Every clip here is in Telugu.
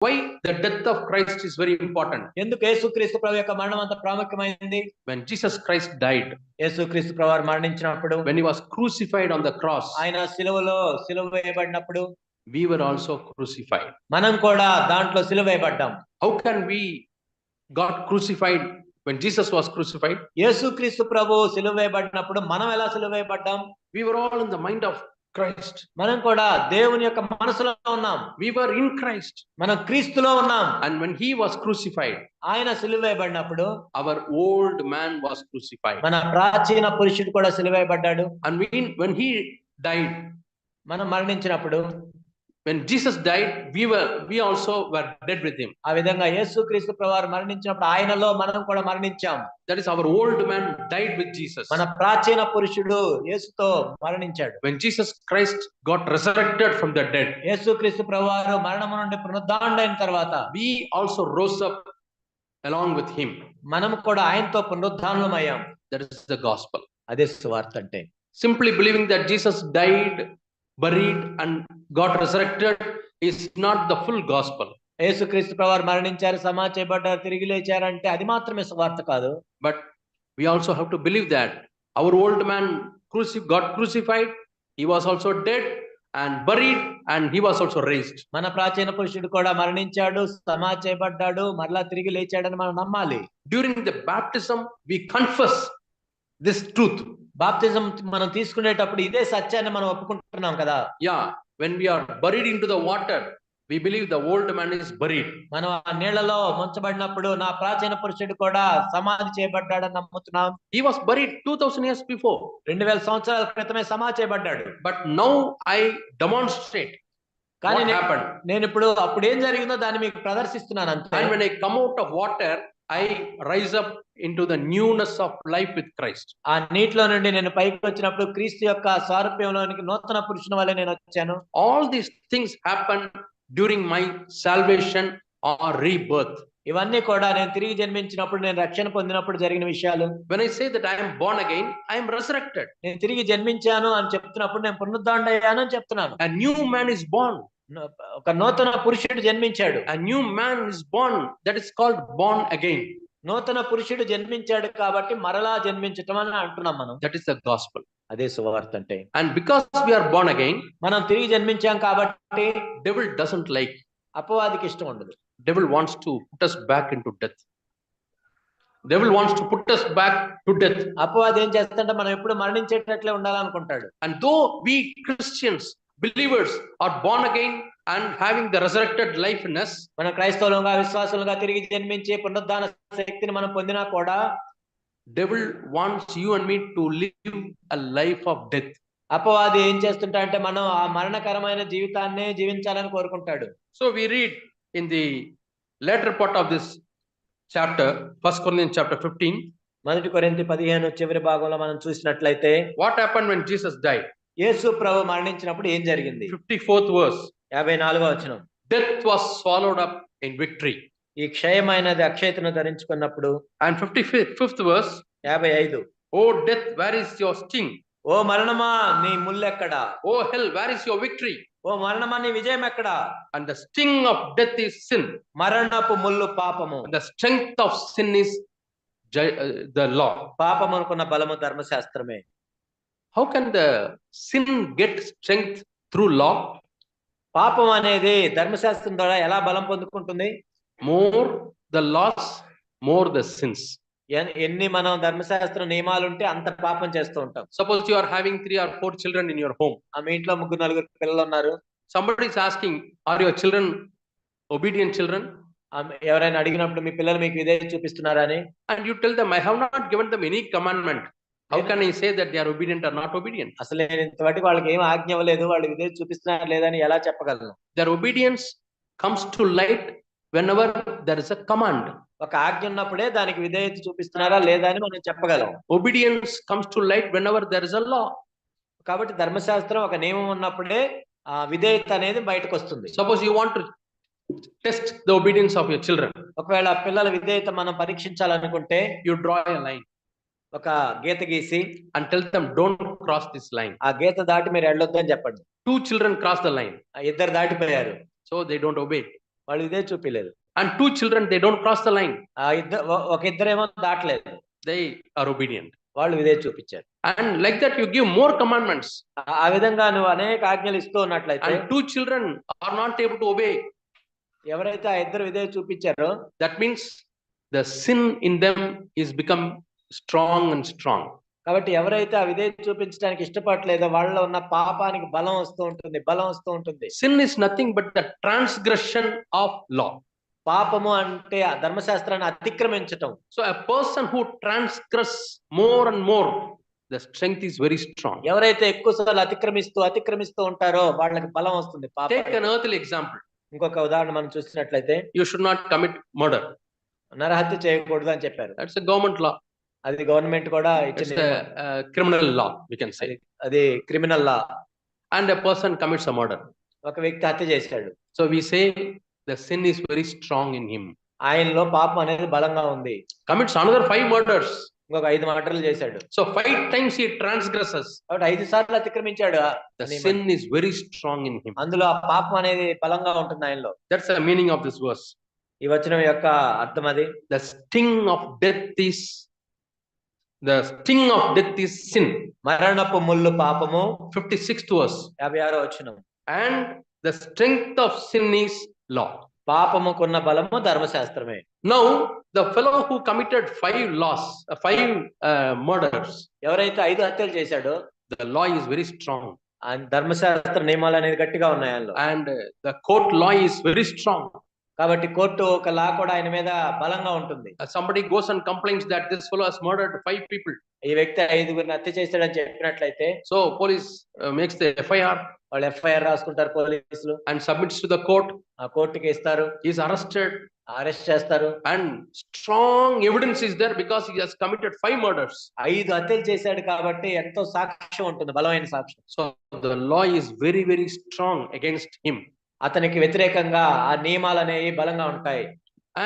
Why the death of Christ is very important? ఎందుకు యేసుక్రీస్తు ప్రభు యొక్క మరణం అంత ప్రాముఖ్యమైనది? When Jesus Christ died, యేసుక్రీస్తు ప్రభు మరణించినప్పుడు, when he was crucified on the cross, ఆయన సిలువ వేయబడినప్పుడు we were also crucified. మనం కూడా దాంట్లో సిలువ వేయబడ్డాం. How can we got crucified when Jesus was crucified? యేసుక్రీస్తు ప్రభు సిలువ వేయబడినప్పుడు మనం ఎలా సిలువ వేయబడ్డాం? We were all in the mind of Christ. మనం కూడా దేవుని యొక్క మనసులో ఉన్నాం. We were in Christ. మనం క్రీస్తులో ఉన్నాం. And when he was crucified, ఆయన సిలువ వేయబడినప్పుడు our old man was crucified. మన ప్రాచీన పురుషుడు కూడా సిలువ వేయబడ్డాడు. And when he died, మనం మరణించినప్పుడు, when Jesus died, we also were dead with him. ఆ విధంగా యేసుక్రీస్తు ప్రభువారు మరణించినప్పుడు ఆయనలో మనం కూడా మరణించాం. That is, our old man died with Jesus. మన ప్రాచీన పురుషుడు యేసుతో మరణించాడు. When Jesus Christ got resurrected from the dead, యేసుక్రీస్తు ప్రభువారు మరణము నుండి పునరుద్ధానుడైన తర్వాత we also rose up along with him. మనం కూడా ఆయనతో పునరుద్ధానులమయ్యాం. That is the gospel. అదే సువార్త అంటే. Simply believing that Jesus died, buried and got resurrected is not the full gospel. యేసుక్రీస్తు ప్రభువారు మరణించారు, సమాధి చేయబడ్డారు, తిరిగి లేచారంటే అది మాత్రమే సువార్త కాదు. But we also have to believe that our old man got crucified, he was also dead and buried and he was also raised. మన ప్రాచీన పురుషుడు కూడా మరణించాడు, సమాధి చేయబడ్డాడు, మరలా తిరిగి లేచాడని మనం నమ్మాలి. During the baptism we confess this truth. బాప్తిజం మనం తీసుకునేటప్పుడు ఇదే సత్యాన్ని మనం ఒప్పుకుంటున్నాం కదా. Yeah, when we are buried into the water, we believe the old man is buried. మనం ఆ నీళ్లలో ముంచబడినప్పుడు నా ప్రాచీన పురుషుడు కూడా సమాధి చేయబడ్డాడని నమ్ముతున్నాం. He was buried 2000 years before. 2000 సంవత్సరాల క్రితమే సమాధి చేయబడ్డాడు. But now I demonstrate కానీ what happened. నేను ఇప్పుడు అప్పుడు ఏం జరిగిందో దాన్ని మీకు ప్రదర్శిస్తున్నాను అంతే. And when I come out of water, I rise up into the newness of life with Christ. ఆ నీటిలో నుండి నేను పైకి వచ్చినప్పుడు క్రీస్తు యొక్క స్వరూపంలోనికి నూతన పురుషుని వలె నేను వచ్చాను. All these things happen during my salvation or rebirth. ఇవన్నీ కూడా నేను తిరిగి జన్మించినప్పుడు, నేను రక్షణ పొందినప్పుడు జరిగిన విషయాలు. When I say that I am born again, I am resurrected. నేను తిరిగి జన్మించాను అని చెప్తున్నప్పుడు నేను పునరుద్ధానుడయ్యాను అని చెప్తున్నాను. A new man is born. ఒక నూతన పురుషుడు జన్మించాడు. A new man is born, that is called born again. నూతన పురుషుడు జన్మించాడు కాబట్టి మరలా జన్మించటం అని అంటున్నాం మనం. That is the gospel. అదే సువార్త అంటే. And because we are born again, మనం తిరిగి జన్మించాం కాబట్టి devil doesn't like. అపవాదికి ఇష్టం ఉండదు. Devil wants to put us back into death. Devil wants to put us back to death. అపవాది ఏం చేస్తాడంటే మనం ఎప్పుడు మరణించేటట్లే ఉండాలనుకుంటాడు. And though we Christians, believers are born again and having the resurrected life in us, మనం క్రైస్తవులుగా, విశ్వాసులుగా తిరిగి జన్మించి పునరుద్ధాన శక్తిని మనం పొందినా కూడా devil wants you and me to live a life of death. అపవాది ఏం చేస్తుంటా అంటే మనం ఆ మరణకరమైన జీవితాన్నే జీవించాలని కోరుకుంటాడు. So we read in the later part of this chapter, 1 Corinthians chapter 15, 1 కొరింథీ 15 చివరి భాగంలో మనం చూసినట్లయితే what happened when Jesus died. యేసు ప్రభు మరణించినప్పుడు ఏం జరిగింది? 54th verse. 54వ వచనం. Death was swallowed up in victory. ఈ క్షయమైనది అక్షయతను ధరించుకున్నప్పుడు. And 55th verse. 55. Oh death, where is your sting? ఓ మరణమా నీ ముల్లు ఎక్కడా? Oh hell, where is your victory? ఓ మరణమా నీ విజయం ఎక్కడా? And the sting of death is sin. మరణపు ముల్లు పాపము. And the strength of sin is the law. పాపం అనుకున్న బలము ధర్మశాస్త్రమే. How can the sin get strength through law? పాపం అనేది ధర్మశాస్త్రం ద్వారా ఎలా బలం పొందుకుంటుంది? More the laws, more the sins. ఎన్ని మనం ధర్మశాస్త్ర నియమాలు ఉంటే అంత పాపం చేస్తూ ఉంటాం. Suppose you are having 3 or 4 children in your home. మీ ఇంట్లో 3-4 పిల్లలు ఉన్నారు. Somebody is asking, are your children obedient children? ఎవరైనా అడిగినప్పుడు మీ పిల్లలు మీకు విధేయత చూపిస్తున్నారా అని, and you tell them, I have not given them any commandment. How can I say that they are obedient or not obedient? అసలు నేను ఇంతవరకు వాళ్ళకి ఏం ఆజ్ఞ ఇవ్వలేదు, వాళ్ళు విధేయత చూపిస్తున్నారు లేదని ఎలా చెప్పగలను? Their obedience comes to light whenever there is a command. ఒక ఆజ్ఞ ఉన్నప్పుడే దానికి విధేయత చూపిస్తున్నారా లేదా అని మనం చెప్పగలం. Obedience comes to light whenever there is a law. కాబట్టి ధర్మశాస్త్రం ఒక నియమం ఉన్నప్పుడే ఆ విధేయత అనేది బయటకు వస్తుంది. Suppose you want to test the obedience of your children. ఒకవేళ పిల్లల విధేయత మనం పరీక్షించాలనుకుంటే you draw a line. ఒక గీత గీసి and tell them, don't cross this line. ఆ గీత దాటి మీరు వెళ్ళొద్దు అని చెప్పండి. 2 children cross the line. ఇద్దరు దాటిపోయారు. So they don't obey. వాళ్ళు ఇదే చూపిలేదు. And two children, they don't cross the line. ఒక ఇద్దరేమో దాటలేదు. They are obedient. వాళ్ళు ఇదే చూపించారు. And like that, you give more commandments. ఆ విధంగా నువ్వు అనేక ఆజ్ఞలు ఇస్తూ ఉన్నట్లయితే And two children are not able to obey. ఎవరైతే ఆ ఇద్దరు ఇదే చూపించారో That means the sin in them is become strong and strong. కాబట్టి ఎవరైతే ఆ విధేయత చూపించడానికి ఇష్టపడలేదో వాళ్ళలో ఉన్న పాపానికి బలం వస్తూ ఉంటుంది. Sin is nothing but the transgression of law. పాపము అంటే ఆ ధర్మశాస్త్రాన్ని అతిక్రమించటం. So a person who transgress more and more, the strength is very strong. ఎవరైతే ఎక్కువసార్లు అతిక్రమిస్తూ ఉంటారో వాళ్ళకి బలం వస్తుంది. Take an earthly example. ఇంకొక ఉదాహరణ మనం చూసినట్లయితే You should not commit murder. నరహత్య చేయకూడదు అని చెప్పారు. That's a government law. అది గవర్నమెంట్ కూడా It's ఇచ్చిన a criminal law, we can say. అది criminal law. And a person commits a murder. ఒక వ్యక్తి హత్య చేశాడు. So we say the sin is very strong in him. ఆయనలో పాపం అనేది బలంగా ఉంది. Commits another 5 murders. ఇంకొక 5 మర్డర్లు చేశాడు. So 5 times he transgresses. కాబట్టి 5 సార్లు అతిక్రమించాడు. The sin is very strong in him. అందులో ఆ పాపం అనేది బలంగా ఉంటుంది ఆయనలో. That's the meaning of this verse. ఈ వచనం యొక్క అర్థం అది. The sting of death is sin. మరణపు ముల్లు పాపము. 56th verse. 56వ వచనం. And the strength of sin is law. పాపముకున్న బలము ధర్మశాస్త్రమే. Now the fellow who committed 5 murders, ఎవరైతే 5 హత్యలు చేశాడో the law is very strong. ధర్మశాస్త్ర నియమాలు అనేది గట్టిగా ఉన్నాయి ఆయనలో. And the court law is very strong. కాబట్టి కోర్టు ఒక లా కూడా ఆయన మీద బలంగా ఉంటుంది. Somebody goes and complains that this fellow has murdered 5 people. ఈ వ్యక్తి 5గురిని హత్య చేశాడని చెప్పినట్లయితే So police makes the FIR. వాళ్ళు FIR రాసుకుంటారు పోలీసులు. And submits to the court. ఆ కోర్టుకి ఇస్తారు. He is arrested. అరెస్ట్ చేస్తారు. And strong evidence is there because he has committed 5 murders. 5 హత్యలు చేశాడు కాబట్టి ఎంతో సాక్ష్యం ఉంటుంది, బలమైన సాక్ష్యం. So the law is very, very strong against him. అతనికి వ్యతిరేకంగా ఆ నియమాలు అనేవి బలంగా ఉంటాయి.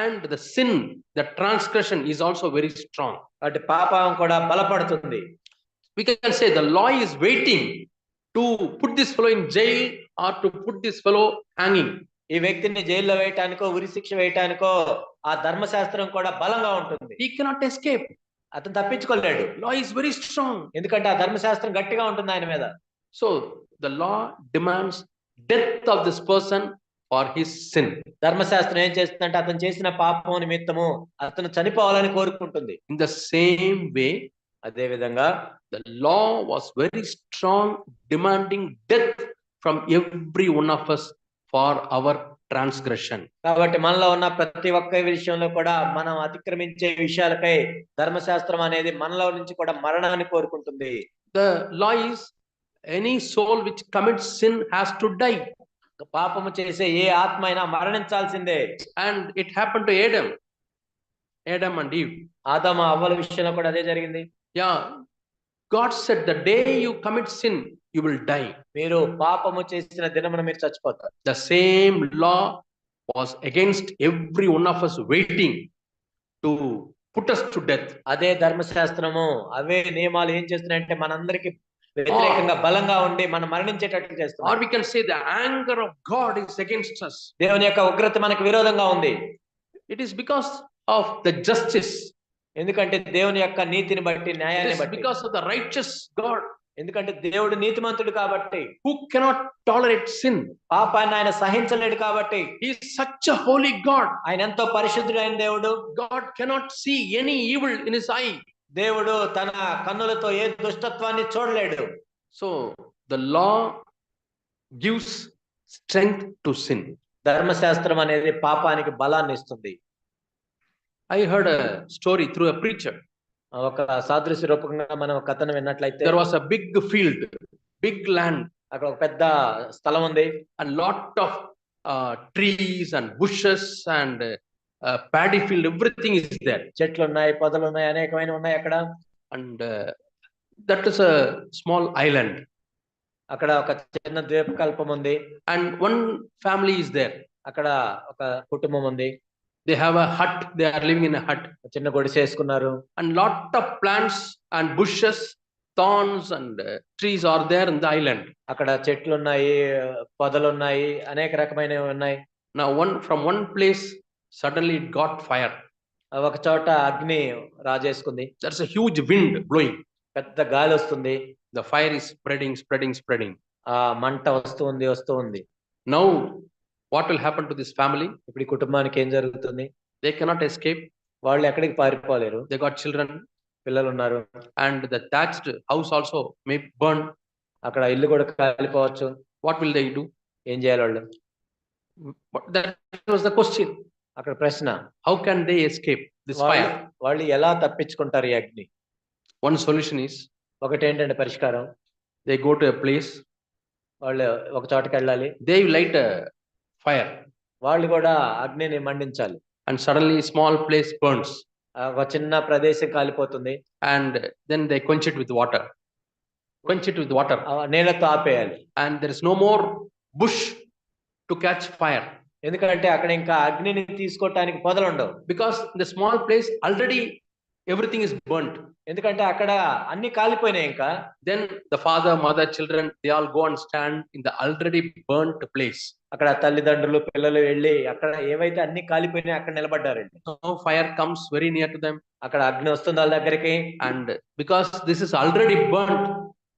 And the sin, the transgression is also very strong. కాబట్టి పాపం కూడా బలపడుతుంది. We can say the law is waiting to put this fellow in jail or to put this fellow hanging. ఈ వ్యక్తిని జైల్లో వేయటానికో ఉరి శిక్ష వేయటానికో ఆ ధర్మశాస్త్రం కూడా బలంగా ఉంటుంది. He cannot escape. అతను తప్పించుకోలేడు. Law is very strong. ఎందుకంటే ఆ ధర్మశాస్త్రం గట్టిగా ఉంటుంది ఆయన మీద. So the law demands death of this person for his sin. ధర్మశాస్త్రం ఏం చేస్తుందంటే అతను చేసిన పాపం నిమిత్తము అతను చనిపోవాలని కోరుకుంటుంది. In the same way, అదే విధంగా the law was very strong, demanding death from every one of us for our transgression. కాబట్టి మనలో ఉన్న ప్రతి ఒక్క విషయంలో కూడా మనం అతిక్రమించే విషయాలకై ధర్మశాస్త్రం అనేది మనలో నుంచి కూడా మరణాన్ని కోరుకుంటుంది. The law is any soul which commits sin has to die. పాపము చేసే ఏ ఆత్మ అయినా మరణించాల్సిందే. And it happened to Adam and Eve. ఆదాము అవ్వల విషయంలో కూడా అదే జరిగింది. Yeah, God said the day you commit sin you will die. మీరు పాపము చేసిన దినమున మీరు చచ్చిపోతారు. The same law was against every one of us, waiting to put us to death. అదే ధర్మశాస్త్రము అవే నియమాలు ఏం చేస్తున్నాయంటే మనందరికి వ్యతిరేకంగా బలంగా ఉండి మనం మరణించేటట్లు చేస్తుంది. Or we can say the anger of God is against us. దేవుని యొక్క ఉగ్రత మనకు విరోధంగా ఉంది. It is because of the justice. ఎందుకంటే దేవుని యొక్క నీతిని బట్టి, న్యాయాన్ని బట్టి. Because of the righteous God. ఎందుకంటే దేవుడు నీతిమంతుడు కాబట్టి. Who cannot tolerate sin. పాపాన్ని ఆయన సహించలేడు కాబట్టి. He is such a holy God. ఆయన ఎంతో పరిశుద్ధుడైన దేవుడు. God cannot see any evil in his eye. దేవుడు తన కన్నులతో ఏ దుష్టత్వాన్ని చూడలేడు. So the law gives strength to sin. ధర్మశాస్త్రం అనేది పాపానికి బలాన్ని ఇస్తుంది. I heard a story through a preacher. ఒక సాదృశ్య రూపంగా మనం కథను విన్నట్లయితే there was a big field, big land. అక్కడ ఒక పెద్ద స్థలం ఉంది. A lot of trees and bushes and paddy field, everything is there. చెట్లు ఉన్నాయి, పొదలు ఉన్నాయి, అనేకమైన ఉన్నాయి అక్కడ. And that is a small island. అక్కడ ఒక చిన్న ద్వీపకల్పం ఉంది. And one family is there. అక్కడ ఒక కుటుంబం ఉంది. They have a hut. They are living in a hut. చిన్న గుడిసె వేసుకున్నారు. And lot of plants and bushes, thorns and trees are there in the island. అక్కడ చెట్లు ఉన్నాయి, పొదలు ఉన్నాయి, అనేక రకమైనవి ఉన్నాయి. Now from one place, suddenly it got fire. ఒక చోట అగ్ని రాజేసుకుంది. There's a huge wind blowing. పెద్ద గాలి వస్తుంది. The fire is spreading. ఆ మంట వస్తూ ఉంది. Now, what will happen to this family? ఇప్పుడు ఈ కుటుంబానికి ఏం జరుగుతుంది? They cannot escape. వాళ్ళు ఎక్కడికి పారిపోలేరు. They got children. పిల్లలు ఉన్నారు. And the thatched house also may burn. అక్కడ ఇల్లు కూడా కాలిపోవచ్చు. What will they do? ఏం చేయాలి వాళ్ళు? That was the question. అక్కడ ప్రశ్న. How can they escape this fire? వాళ్ళు ఎలా తప్పించుకుంటారు ఈ అగ్ని? One solution is, ఒకటి ఏంటంటే పరిష్కారం, they go to a place. వాళ్ళు ఒక చోటకి వెళ్ళాలి. They light a fire. వాళ్ళు కూడా అగ్నిని మండించాలి. And suddenly small place burns. ఒక చిన్న ప్రదేశం కాలిపోతుంది. And then they quench it with water. నీళ్ళతో ఆపేయాలి. And there is no more bush to catch fire. ఎందుకంటే అక్కడ ఇంకా అగ్నిని తీసుకోవటానికి పొదలు ఉండవు. Because in the small place already everything is burnt. ఎందుకంటే అక్కడ అన్ని కాలిపోయినాయి ఇంకా. Then the father, mother, children, they all go and stand in the already burnt place. అక్కడ తల్లిదండ్రులు పిల్లలు వెళ్ళి అక్కడ ఏవైతే అన్ని కాలిపోయినాయి అక్కడ నిలబడ్డారండి. Now fire comes very near to them. అక్కడ అగ్ని వస్తుంది వాళ్ళ దగ్గరికి. And because this is already burnt,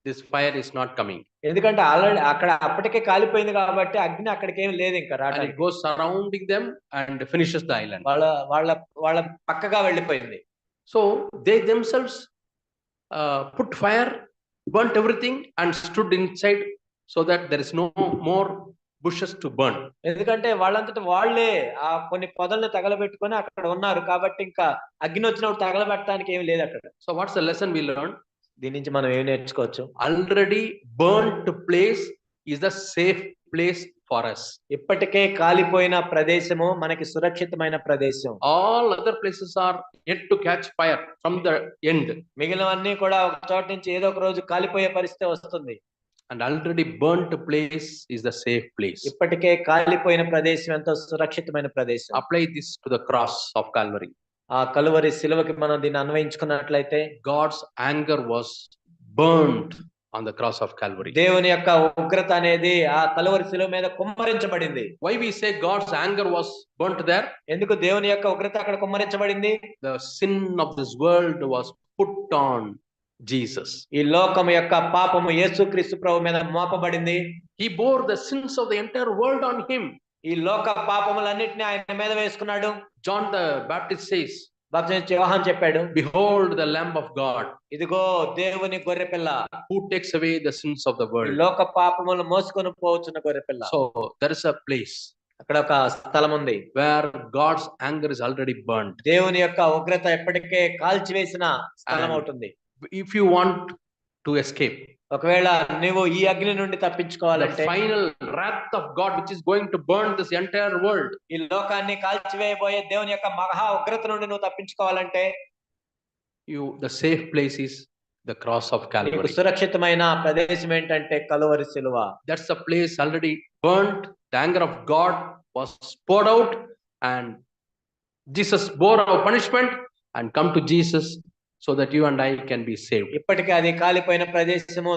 this fire is not coming. ఎందుకంటే ఆల్రెడీ అక్కడ అప్పటికే కాలిపోయింది కాబట్టి అగ్ని అక్కడికి ఏం లేదు ఇంకా రావడానికి. And it goes surrounding them and finishes the island. వాళ్ళ పక్కగా వెళ్ళిపోయింది. So they themselves put fire, burnt everything and stood inside so that there is no more bushes to burn. ఎందుకంటే వాళ్ళంతట వాళ్ళే ఆ కొన్ని పొదల్ని తగలబెట్టుకొని అక్కడ ఉన్నారు కాబట్టి ఇంకా అగ్ని వచ్చినప్పుడు తగలబెట్టడానికి ఏం లేదు అక్కడ. So what's the lesson we learned? దీని నుంచి మనం ఏం నేర్చుకోవచ్చు? Already burnt place is the safe place for us. ఇప్పటికే కాలిపోయిన ప్రదేశము మనకి సురక్షితమైన ప్రదేశం. All other places are yet to catch fire from the end. మిగిలినవన్నీ కూడా ఒక చోట నుంచి ఏదో ఒక రోజు కాలిపోయే పరిస్థితి వస్తుంది. And already burnt place is the safe place. ఇప్పటికే కాలిపోయిన ప్రదేశం ఎంతో సురక్షితమైన ప్రదేశం. Apply this to the cross of Calvary. ఆ కలువరి శిలువకి మనం దీన్ని అన్వయించుకున్నట్లయితే God's anger was burnt on the cross of Calvary. దేవుని యొక్క ఉగ్రత అనేది ఆ కలువరి శిలువ మీద కుమ్మరించబడింది. Why we say God's anger was burnt there? ఎందుకు దేవుని యొక్క ఉగ్రత అక్కడ కుమ్మరించబడింది? The sin of this world was put on Jesus. ఈ లోకం యొక్క పాపము యేసుక్రీస్తు ప్రభు మీద మోపబడింది. He bore the sins of the entire world on him. ఈ లోక పాపములన్నిటిని ఆయన మీద వేసుకున్నాడు. John the Baptist says, యోహాను చెప్పాడు, behold the Lamb of God, ఇదిగో దేవుని గొర్రెపిల్ల, who takes away the sins of the world. లోక పాపములు మోసుకొని పోవచ్చున్న గొర్రెపిల్ల. So there is a place అక్కడ ఒక స్థలం ఉంది where God's anger is already burnt. దేవుని యొక్క ఉగ్రత ఎప్పటికే కాల్చివేసిన స్థలం అవుతుంది. If you want to escape, ఒకవేళ నువ్వు ఈ అగ్ని నుండి తప్పించుకోవాలంటే, the final wrath of God which is going to burn this entire world, ఈ లోకాన్ని కాల్చివేయబోయే దేవుని యొక్క మహా ఉగ్రత నుండి నువ్వు తప్పించుకోవాలంటే, the safe place is the cross of Calvary. సురక్షితమైన ప్రదేశం ఏంటంటే కలువరి శిలువ. That's the place already burnt. The anger of God was poured out and Jesus bore our punishment and come to Jesus so that you and I can be saved. ఇప్పటికే అది కాలిపోయిన ప్రదేశము,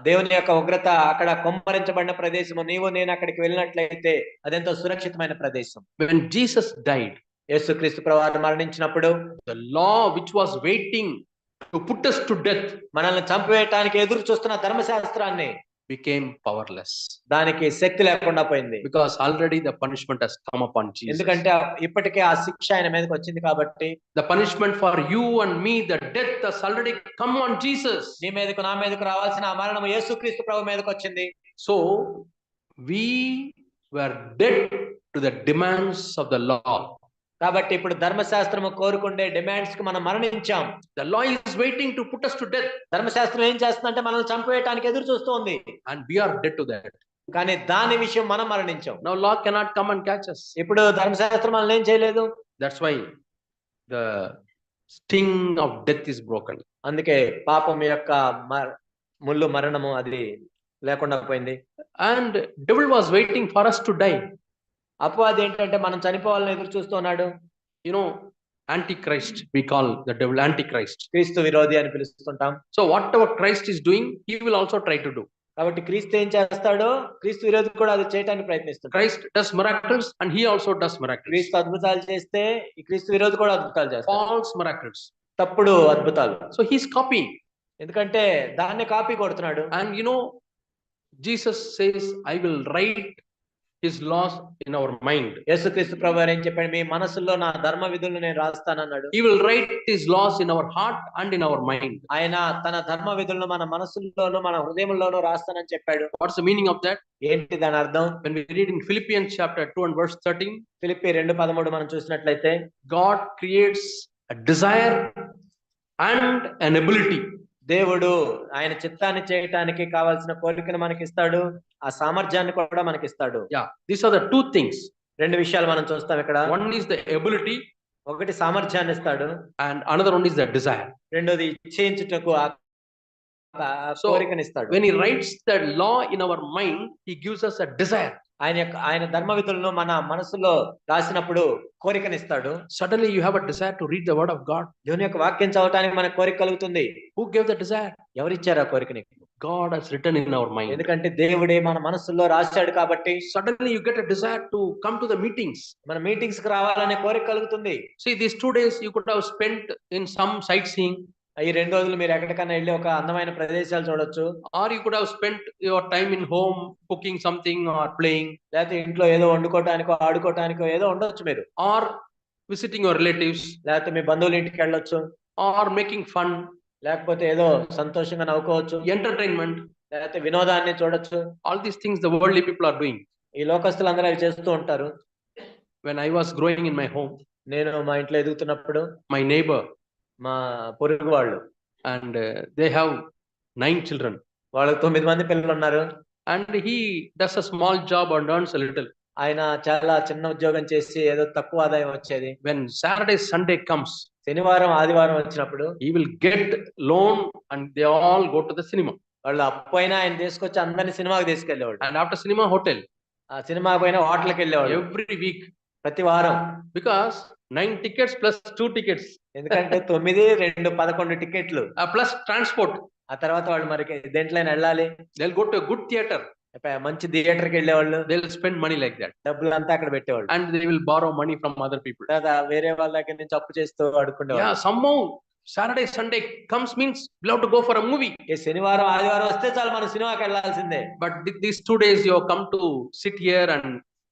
దేవుని యొక్క ఉగ్రత అక్కడ కుమ్మరించబడిన ప్రదేశము. నీవు నేను అక్కడికి వెళ్ళినట్లయితే అదెంతో సురక్షితమైన ప్రదేశం. When Jesus died, యేసుక్రీస్తు ప్రభువు మరణించినప్పుడు, the law which was waiting to put us to death, మనల్ని చంపివేయటానికి ఎదురు చూస్తున్న ధర్మశాస్త్రాన్ని became powerless. దానికి శక్తి లేకుండా పోయింది. Because already the punishment has come upon Jesus. ఎందుకంటే ఇప్పటికే ఆ శిక్ష ఆయన మీదకి వచ్చింది కాబట్టి. The punishment for you and me, the death has already come on Jesus. నీ మీదకు నా మీదకు రావాల్సిన ఆ మరణం యేసుక్రీస్తు ప్రభు మీదకి వచ్చింది. So we were dead to the demands of the law. కాబట్టి ఇప్పుడు ధర్మశాస్త్రము కోరుకుండే డిమాండ్స్ కి మనం మరణించాం. The law is waiting to put us to death. ధర్మశాస్త్రం ఏం చేస్తుందంటే మనల్ని చంపేయడానికి ఎదురు చూస్తోంది. And we are dead to that. కానీ దాని విషయం మనం మరణించాం. Now law cannot come and catch us. ఇప్పుడు ధర్మశాస్త్రం మనల్ని ఏం చేయలేదు. That's why the sting of death is broken. అందుకే పాపం యొక్క ముళ్ళు మరణము అది లేకుండా పోయింది. And devil was waiting for us to die. అపవాది ఏంటంటే మనం చనిపోవాలని ఎదురు చూస్తున్నాడు. You know, Antichrist, we call the devil Antichrist. క్రీస్తు విరోధి అని పిలుస్తుంటాం. So whatever Christ is doing, he will also try to do. కాబట్టి క్రీస్తు ఏం చేస్తాడో క్రీస్తు విరోధి కూడా అది చేయడానికి ప్రయత్నిస్తాడు. Christ does miracles and he also does miracles. క్రీస్తు అద్భుతాలు చేస్తే ఈ క్రీస్తు విరోధి కూడా అద్భుతాలు చేస్తాడు. False miracles. తప్పుడు అద్భుతాలు. So he's copying. ఎందుకంటే దాన్ని కాపీ కొడుతున్నాడు. And you know, Jesus says, I will write his laws in our mind. యేసుక్రీస్తు ప్రభువారు ఏం చెప్పాడు? మీ మనసులో నా ధర్మ విధులను నేను రాస్తానన్నాడు. He will write his laws in our heart and in our mind. ఆయన తన ధర్మ విధులను మన మనసుల్లోనూ మన హృదయంలోనూ రాస్తానని చెప్పాడు. What's the meaning of that? ఏంటి దాని అర్థం? When we read in Philippians chapter 2 and verse 13, Philippi 2:13 మనం చూసినట్లయితే God creates a desire and an ability. దేవుడు ఆయన చిత్తాన్ని చేయటానికి కావాల్సిన కోరికను మనకిస్తాడు, ఆ సామర్థ్యాన్ని కూడా మనకిస్తాడు. Yeah, these are the two things. రెండు విషయాలు మనం చూస్తాం ఇక్కడ. One is the ability ఒకటి సామర్థ్యాన్ని ఇస్తాడు, and another one is the desire. రెండోది ఇచ్చేయించుటకు ఆ కోరికను ఇస్తాడు. When he writes that law in our mind, he gives us a desire. ఆయన ధర్మ విధులను మన మనసులో రాసినప్పుడు కోరికనిస్తాడు. Suddenly you have a desire to read the word of God. దేవుని యొక్క వాక్యం చదవడానికి మనకు కోరిక కలుగుతుంది. Who gave the desire? ఎవరిచ్చారు ఆ కోరికని? God has written in our mind. ఎందుకంటే దేవుడే మన మనసులో రాశాడు కాబట్టి. Suddenly you get a desire to come to the meetings. మన మీటింగ్స్ కి రావాలనే కోరిక కలుగుతుంది. See, these 2 days you could have spent in some sightseeing. ఈ 2 రోజులు మీరు ఎక్కడికైనా వెళ్ళి ఒక అందమైన ప్రదేశాలు చూడొచ్చు. Or you could have spent your time in home cooking something or playing. లేకపోతే ఇంట్లో ఏదో వండుకోవటానికో ఆడుకోవటానికో ఏదో ఉండొచ్చు మీరు. Or visiting your relatives. లేకపోతే మీ బంధువుల ఇంటికి వెళ్ళొచ్చు. Or making fun. లేకపోతే ఏదో సంతోషంగా నవ్వుకోవచ్చు. Entertainment. లేకపోతే వినోదాన్ని చూడొచ్చు. All these things the worldly people are doing. ఈ లోకస్తులందరూ అవి చేస్తూ ఉంటారు. When I was growing in my home, నేను మా ఇంట్లో ఎదుగుతున్నప్పుడు my neighbor, మా పొరుగు వాళ్ళు, and they have 9 children. వాళ్ళకి 9 మంది పిల్లలు ఉన్నారు. And he does a small job and earns a little. ఆయన చాలా చిన్న ఉద్యోగం చేసి ఏదో తక్కువ ఆదాయం వచ్చేది. When Saturday, Sunday comes, శనివారం ఆదివారం వచ్చినప్పుడు he will get loan and they all go to the cinema. వాళ్ళు అప్పైనా ఆయన తీసుకొచ్చి అందరిని సినిమాకి తీసుకెళ్లేవాడు. And after cinema, hotel. ఆ సినిమా పోయినా హోటల్కి వెళ్ళేవాడు Every week. ప్రతి వారం. Because 9 tickets plus 2 tickets. ఎందుకంటే 9, 2, 11 టికెట్లు Plus transport. ఆ తర్వాత వాళ్ళు మరి దేంట్లో వెళ్ళాలి. They'll go to a good theater. మంచి థియేటర్కి వెళ్ళేవాళ్ళు. They'll spend money like that. డబ్బులు అంతా అక్కడ పెట్టేవాళ్ళు. And they will borrow money from other people. వేరే వాళ్ళ దగ్గర నుంచి అప్పు చేస్తూ అడుక్కునేవాళ్ళు. Yeah, somehow Saturday, Sunday comes means we'll have to go for a movie. ఈ శనివారం ఆదివారం వస్తే చాలు మనం సినిమాకి వెళ్ళాల్సిందే. But these 2 days you have come to sit here and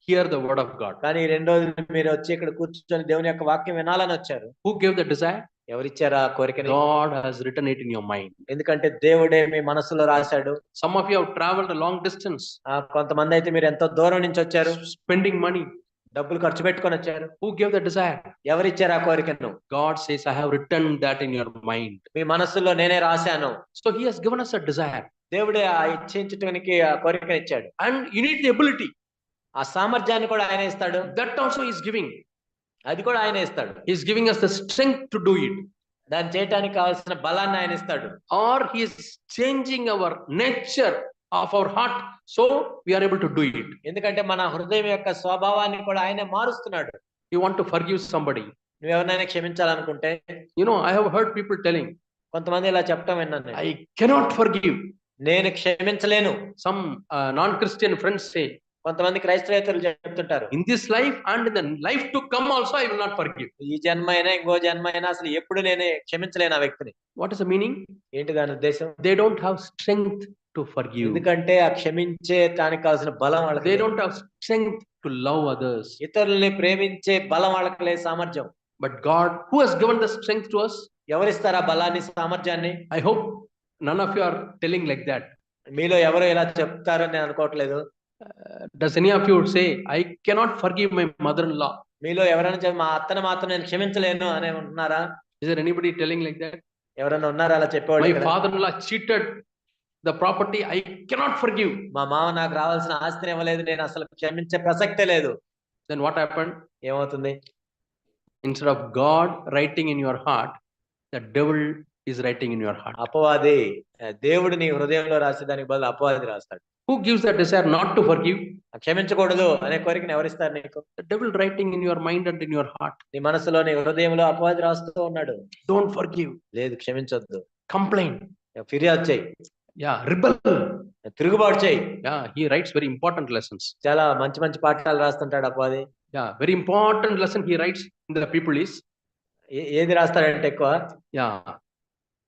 hear the word of God. కానీ 2 రోజులు మీరు వచ్చి ఇక్కడ కూర్చొని దేవుని యొక్క వాక్యం వినాలని వచ్చారు. Who gave the desire? ఎవరిచ్చారు ఆ కోరికని? God has written it in your mind. ఎందుకంటే దేవుడే మీ మనసులో రాశాడు. Some of you have traveled a long distance. కొంతమంది అయితే మీరు ఎంతో దూరం నుంచి వచ్చారు. Spending money. డబ్బులు ఖర్చు పెట్టుకొని వచ్చారు. Who gave the desire? ఎవరిచ్చారు ఆ కోరికను? God says, I have written that in your mind. మీ మనసులో నేనే రాశాను. So he has given us a desire. దేవుడే ఆ ఇచ్చేంచడానికి ఆ కోరికను ఇచ్చాడు. And you need the ability. ఆ సామర్థ్యాన్ని కూడా ఆయన ఇస్తాడు. That also he is giving. అది కూడా ఆయన ఇస్తాడు. He is giving us the strength to do it. దాన్ని చేయడానికి కావాల్సిన బలాన్ని ఆయన ఇస్తాడు. Or he is changing our nature of our heart so we are able to do it. ఎందుకంటే మన హృదయం యొక్క స్వభావాన్ని కూడా ఆయనే మారుస్తున్నాడు. You want to forgive somebody. నువ్వు ఎవరినైనా క్షమించాలనుకుంటే, You know, I have heard people telling, కొంతమంది ఇలా చెప్పడం విన్నాను. I cannot forgive. నేను క్షమించలేను. Some non-Christian friends say, కొంతమంది క్రైస్తవేతరులు చెప్తుంటారు, in this life and in the life to come also I will not forgive. ఈ జన్మైనా ఇంకో జన్మైనా అసలు ఎప్పుడు నేనే క్షమించలేను ఆ వ్యక్తిని. What is the meaning? ఏంటి దాని ఉద్దేశం? They don't have strength to forgive. ఎందుకంటే ఆ క్షమించే దానికి కావాల్సిన బలం వాళ్ళకి. They don't have strength to love others. ఇతరుల్ని ప్రేమించే బలం వాళ్ళకి లేదు, సామర్థ్యం. But God, who has given the strength to us? ఎవరిస్తారు ఆ బలాన్ని, సామర్థ్యాన్ని? I hope none of you are telling like that. మీలో ఎవరు ఇలా చెప్తారని నేను అనుకోవట్లేదు. Does any of you say, I cannot forgive my mother-in-law? మీలో ఎవరైనా మా అత్తను మాత్రం నేను క్షమించలేను అని ఉంటున్నారా? Is there anybody telling like that? ఎవరైనా ఉన్నారా అలా చెప్పేవాళ్ళు? My father-in-law cheated the property, I cannot forgive. మా మామ నాకు రావాల్సిన ఆస్తిని ఇవ్వలేదు, నేను అసలు క్షమించే ప్రసక్తే లేదు. Then what happened? ఏమవుతుంది? Instead of God writing in your heart, the devil is writing in your heart. అపవాది, దేవుడు నీ హృదయంలో రాసేదానికి బదులు అపవాది రాస్తాడు. Who gives the desire not to forgive? క్షమించకూడదు అనే కోరికను ఎవరిస్తారు నీకు? The devil writing in your mind and in your heart. నీ మనసులో, నీ హృదయంలో అపవాది రాస్తూ ఉన్నాడు. Don't forgive. లేదు, క్షమించొద్దు. Complain. ఫిర్యాదు చేయి. Yeah, rebel. తిరుగుబాటు చేయి. Yeah, he writes very important lessons. చాలా మంచి మంచి పాఠాలు రాస్తుంటాడు అపవాది. Yeah, very important lesson he writes in the people is, ఏది రాస్తాడంటే ఎక్కువ, yeah,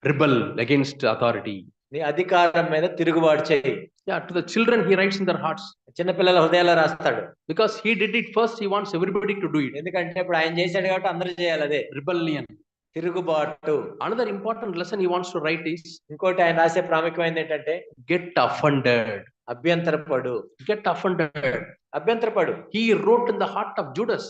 rebel against authority. నీ అధికారం మీద తిరుగుబాటు చేయి. Yeah, to the children he writes in their hearts. చిన్నపిల్లల హృదయాల్లో రాస్తాడు. Because he did it first, he wants everybody to do it. ఎందుకంటే ఇప్పుడు ఆయన చేశాడు కాబట్టి అందరూ చేయాలి అదే. Rebellion. తిరుగుబాటు. Another important lesson he wants to write is, ఇంకోటి ఆయన రాసే ప్రాముఖ్యమైనది ఏంటంటే, get offended. అభ్యంతరపడు. Get offended. అభ్యంతరపడు. He wrote in the heart of Judas.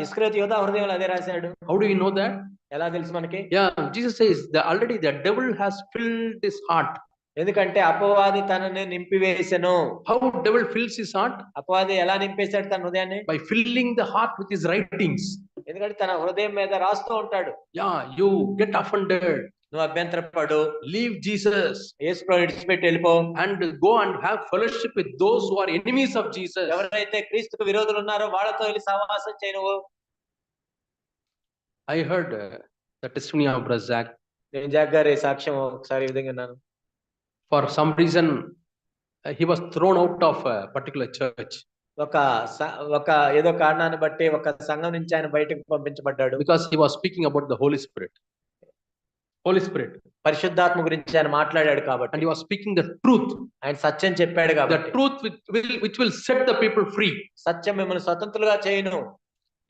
ఇస్కరియోతు యోధా హృదయంలో అదే రాశాడు. How do you know that? ఎలా తెలుసు మనకి? Yeah, Jesus says that already the devil has filled his heart. ఎందుకంటే అపవాది తనని నింపివేసెను. How devil fills his heart? అపవాది ఎలా నింపేశాడు తన హృదయాన్ని? By filling the heart with his writings. ఎందుకంటే తన హృదయం మీద రాస్తూ ఉంటాడు. Yeah, you get offended. నువ్వు అభ్యంతరపడు. Leave Jesus. యేసు ప్రభువుని విడిచిపెట్టి వెళ్ళిపో. And go and have fellowship with those who are enemies of Jesus. ఎవరైతే క్రీస్తుకు విరోధులు ఉన్నారో వాళ్ళతో వెళ్ళి సహవాసం చేయి నువ్వు. I heard the testimony of Brother Zach. నేను జాక్ గారి సాక్ష్యం ఒకసారి ఈ విధంగా విన్నాను. For some reason, he was thrown out of a particular church. ఒక ఏదో కారణాన్ని బట్టి ఒక సంఘం నుంచి ఆయన బయటకు పంపించబడ్డాడు. Because he was speaking about the Holy Spirit. Holy Spirit. పరిశుద్ధాత్మ గురించి ఆయన మాట్లాడాడు కాబట్టి. And he was speaking the truth. ఆయన సత్యం చెప్పాడు కాబట్టి. The truth which will set the people free. సత్యం మిమ్మల్ని స్వతంత్రులుగా చేయును.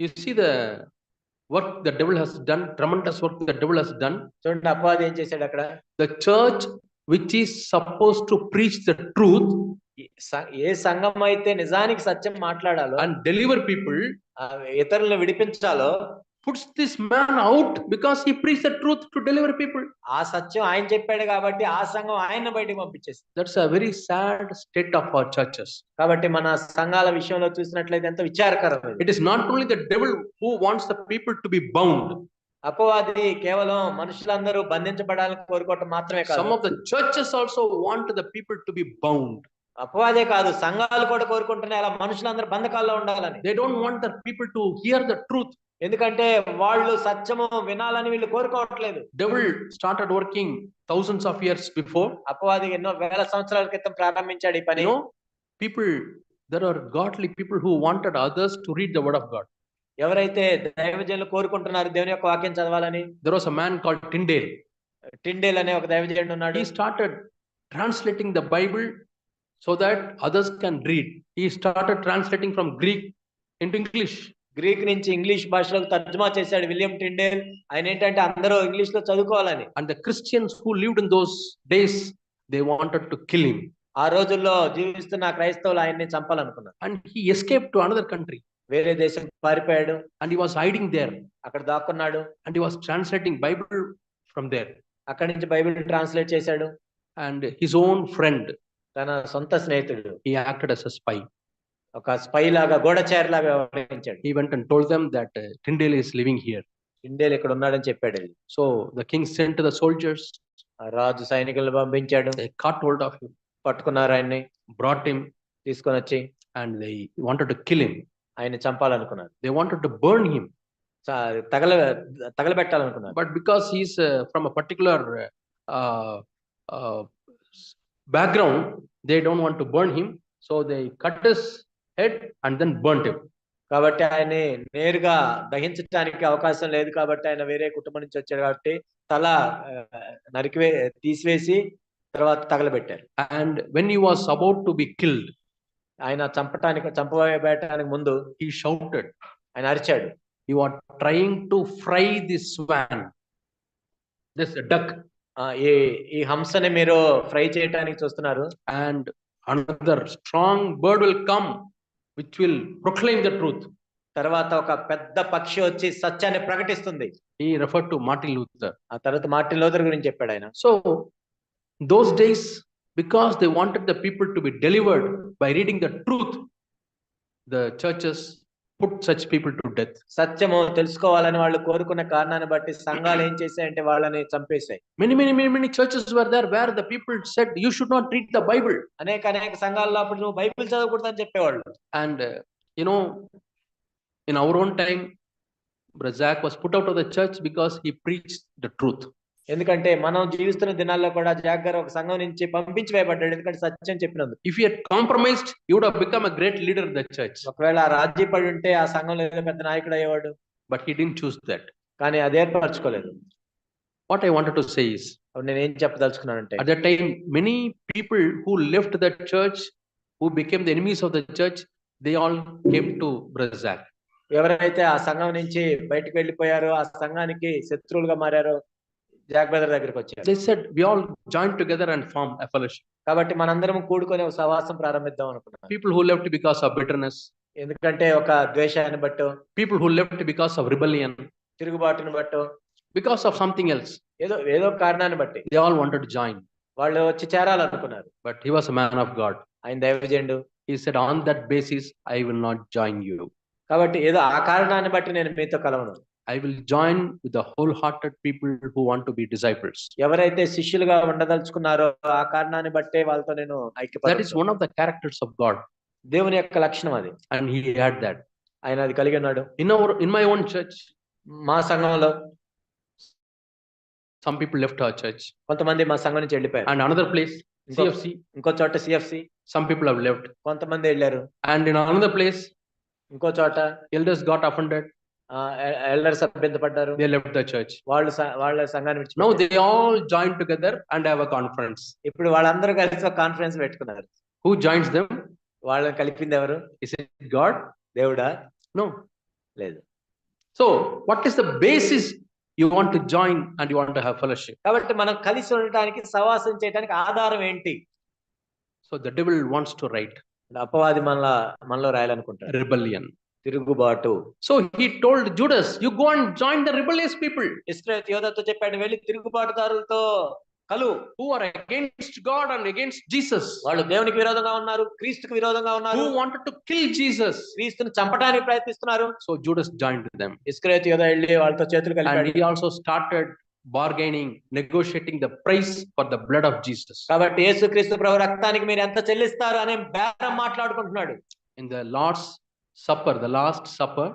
You see the work the devil has done, tremendous work the devil has done. చూడండి అపవాది ఏం చేశాడు అక్కడ. The church which is supposed to preach the truth, ఏ సంఘం అయితే నిజానికి సత్యం మాట్లాడాలో and deliver people, ఇతరులను విడిపించాలో, puts this man out because he preached the truth to deliver people. ఆ సత్యం ఆయన చెప్పాడు కాబట్టి ఆ సంఘం ఆయన బయటకు పంపించేసింది. That's a very sad state of our churches. కాబట్టి మన సంఘాల విషయంలో చూసినట్లయితే ఎంత విచారకరం. It is not only the devil who wants the people to be bound. అపవాది కేవలం మనుషులందరూ బంధించబడాలని కోరుకోవటం మాత్రమే కాదు. Some of the churches also want the people to be bound. అపవాదే కాదు, సంఘాలు కూడా కోరుకుంటున్నాయి అలా మనుషులందరూ బంధకాల్లో ఉండాలని. They don't want the people to hear the truth. ఎందుకంటే వాళ్ళు సత్యము వినాలని వీళ్ళు కోరుకోవట్లేదు. Devil started working thousands of years before. అపవాది ఎన్నో వేల సంవత్సరాల క్రితం ప్రారంభించాడు ఈ పని. You know, people, there are godly people who wanted others to read the word of God. ఎవరైతే దైవజనులు కోరుకుంటున్నారు దేవుని యొక్క వాక్యం చదవాలని. There was a man called Tyndale. Tyndale అనే ఒక దైవజనుడు ఉన్నాడు. He started translating the Bible so that others can read. He started translating from Greek into English. Greek నుంచి ఇంగ్లీష్ భాషలోకి తర్జుమా చేశాడు విలియం టిండేల్. ఆయన ఏంటంటే అందరూ ఇంగ్లీష్ లో చదువుకోవాలని. And the Christians who lived in those days, they wanted to kill him. ఆ రోజుల్లో జీవిస్తున్న క్రైస్తవులు ఆయన్ని చంపాలనుకున్నారు. And he escaped to another country. వేరే దేశం పారిపోయాడు. And he was hiding there. అక్కడ దాక్కున్నాడు. And he was translating Bible from there. అక్కడి నుంచి బైబిల్ ట్రాన్స్లేట్ చేశాడు. And his own friend, తన సొంత స్నేహితుడు, he acted as a spy. ఒక స్పై లాగా గూఢచారి లాగా వ్యవహరించాడు. He went and told them that Tyndale is living here. Tyndale ఇక్కడ ఉన్నాడని చెప్పాడు. So the king sent to the soldiers. రాజు సైనికులను పంపించాడు. They caught hold of him, పట్టుకున్నారు ఆయన్ని, brought him, తీసుకొని వచ్చి and they wanted to kill him. ఆయన చంపాలనుకున్నారు. They wanted to burn him. తగలబెట్టాలనుకున్నారు. But because he's from a particular background, they don't want to burn him. So they cut his head and then burnt him. కాబట్టి ఆయన్ని నేరుగా దహించడానికి అవకాశం లేదు కాబట్టి ఆయన వేరే కుటుంబం నుంచి వచ్చాడు కాబట్టి తల తీసివేసి తర్వాత తగలబెట్టారు. And when he was about to be killed, ఆయన చంపబోయడానికి ముందు he shouted, ఆయన అరిచాడు, you are trying to fry this swan, this duck, ఈ హంసని మీరు ఫ్రై చేయడానికి చూస్తున్నారు. and another strong bird will come which will proclaim the truth. తర్వాత ఒక పెద్ద పక్షి వచ్చి సత్యాన్ని ప్రకటిస్తుంది. He referred to Martin Luther. ఆ తర్వాత మార్టిన్ లూథర్ గురించి చెప్పాడు ఆయన. So those days, because they wanted the people to be delivered by reading the truth, the churches put such people to death. సత్యము తెలుసుకోవాలని వాళ్ళు కోరుకున్న కారణాన్ని బట్టి సంఘాలు ఏం చేశాయంటే వాళ్ళని చంపేశాయి. Many churches were there where the people said you should not read the Bible. అనేక సంఘాల్లో అప్పుడు నువ్వు బైబిల్ చదవకూడదని చెప్పేవాళ్ళు. And you know, in our own time, Brother Zach was put out of the church because he preached the truth. ఎందుకంటే మనం జీవిస్తున్న దినాల్లో కూడా జాక్ గారు ఒక సంఘం నుంచి పంపించి వేయబడ్డాడు, ఎందుకంటే సత్యం చెప్పినందుకు. If he had compromised, he would have become a great leader in the church. ఒకవేళ ఆ రాజీ పడి ఉంటే ఆ సంఘంలో ఏదో పెద్ద నాయకుడు అయ్యేవాడు, But he didn't choose that. కానీ అది ఏర్పరచుకోలేదు. What I wanted to say is, అప్పుడు నేను ఏం చెప్పదలుచుకున్నానంటే, at that time, many people who left the church, who became the enemies of the church, they all came to Brother Zach. ఎవరైతే ఆ సంఘం నుంచి బయటకు వెళ్ళిపోయారో, ఆ సంఘానికి శత్రువులుగా మారారో, జాక్ బ్రదర్ దగ్గరికి వచ్చారు. They said, we all joined together and formed a fellowship. కాబట్టి మనందరం కూడుకొని ఒక సహవాసం ప్రారంభిద్దాం అనుకున్నాం. People who left because of bitterness, ఎందుకంటే ఒక ద్వేషాన్ని బట్టో, people who left because of rebellion, తిరుగుబాటును బట్టో, because of something else, ఏదో కారణాన్ని బట్టి they all wanted to join. వాళ్ళు వచ్చి చేరాలనుకున్నారు. But he was a man of God. ఆయన దైవజనుడు. He said, on that basis, I will not join you. కాబట్టి ఏదో ఆ కారణాన్ని బట్టి నేను మీతో కలవను. I will join with the wholehearted people who want to be disciples. ఎవరైతే శిష్యులుగా ఉండదలుచుకున్నారో ఆ కారణాన్ని బట్టే వాళ్ళతో నేను That is ఐక్యపడతాను. one of the characters of God, దేవుని యొక్క లక్షణం అది. and he had that. ఆయన అది కలిగి ఉన్నాడు. In my own church, మా సంఘంలో some people left our church, కొంతమంది మా సంఘం నుంచి వెళ్ళిపోయారు. and another place, ఇంకో- CFC, ఇంకో చోట CFC some people have left, కొంతమంది వెళ్ళారు. and in another place, ఇంకో చోట elders got offended, ఎల్డర్స్ అభ్యంతరపడ్డారు. they left the church. వాళ్ళ సంఘాన్ని Now విడిచిపెట్టారు. they all joined together and have a conference. ఇప్పుడు వాళ్ళందరూ కలిసి ఒక కాన్ఫరెన్స్ పెట్టుకున్నారు. Who joins them? వాళ్ళని కలిపింది ఎవరు? Is it God? దేవుడా? No. లేదు. So, what is the basis you want to join and you want to have fellowship? కాబట్టి మనం కలిసి ఉండటానికి, సహవాసం చేయడానికి ఆధారం ఏంటి? So, the devil wants to write అపవాది మనలో రాయాలనుకుంటాడు. rebellion. తిరుగుబాటు. So, he told Judas, you go and join the rebellious people Israel యోధాతో చెప్పాడు, వెళ్ళి తిరుగుబాటుదారులతో కలు. who are against God and against Jesus, వాళ్ళు దేవునికి విరోధంగా ఉన్నారు, క్రీస్తుకు విరోధంగా ఉన్నారు, who wanted to kill Jesus. క్రీస్తుని చంపడానికి ప్రయత్నిస్తున్నారు. So, Judas joined them. Israel యోధా వెళ్ళి వాళ్ళతో చేతులు And కలిపాడు. he also started bargaining, negotiating the price for the blood of Jesus. కాబట్టి యేసుక్రీస్తు ప్రభు రక్తానికి మీరు ఎంత చెల్లిస్తారు అనే బేరం మాట్లాడుకుంటున్నాడు. In the Lord's Supper, the Last Supper,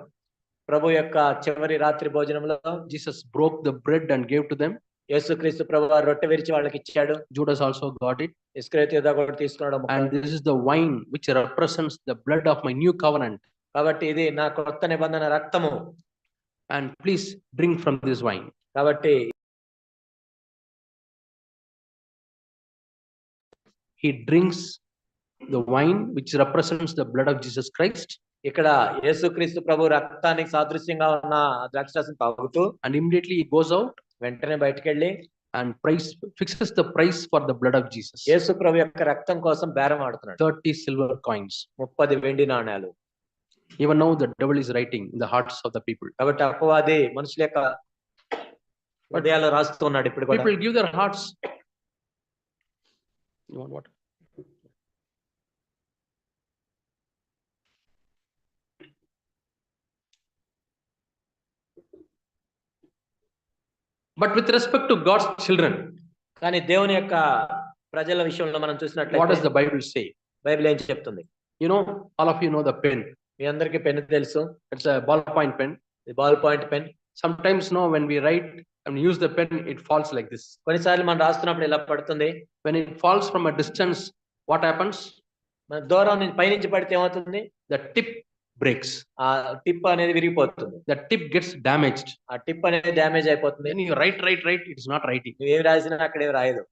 ప్రభు యొక్క చివరి రాత్రి భోజనంలో Jesus broke the bread and gave to them. యేసుక్రీస్తు ప్రభు రొట్టె విరిచి వాళ్ళకి ఇచ్చాడు. Judas also got it. ఇస్కరియోతు యోధా కూడా తీసుకున్నాడు ముక్క. And this is the wine which represents the blood of my new covenant. కాబట్టి ఇది నా కొత్త నిబంధన రక్తము. And please drink from this wine. కాబట్టి He drinks the wine which represents the blood of Jesus Christ. ఇక్కడ యేసుక్రీస్తు ప్రభు రక్తానికి సాదృశ్యంగా ఉన్న ద్రాక్షరసం తాగుతూ, And immediately he goes out వెంటనే బయటకెళ్ళి and fixes the price for the blood of Jesus. యేసు ప్రభు యొక్క రక్తం కోసం బేరం ఆడుతున్నాడు. 30 silver coins. 30 వెండి నాణేలు. Even now the devil is writing in the hearts of the people. కాబట్టి అపవాది మనుషుల యొక్క హృదయాల్లో రాస్తూ ఉన్నాడు ఇప్పుడు కూడా. People give their hearts. You want what? But with respect to God's children, కానీ దేవుని యొక్క ప్రజల విషయంలో మనం what does చూసినట్లయితే the Bible say? బైబిల్ ఏం చెప్తుంది? You know, all of you know the pen. మీ అందరికీ పెన్ తెలుసు. It's a ballpoint pen. Ball point pen. Sometimes, no, when we write and use the pen, it falls like this. కొన్నిసార్లు మనం రాస్తున్నప్పుడు ఇలా పడుతుంది. When it falls from a distance, what happens? మన దూరం నుంచి పైనుంచి పడితే ఏమవుతుంది? The tip breaks. ఆ టిప్ అనేది విరిగిపోతుంది. The tip gets damaged. ఆ టిప్ అనేది డ్యామేజ్ అయిపోతుంది. Then you write, it is not writing. నువ్వేమి రాసినా అక్కడ ఏమి రాయదు.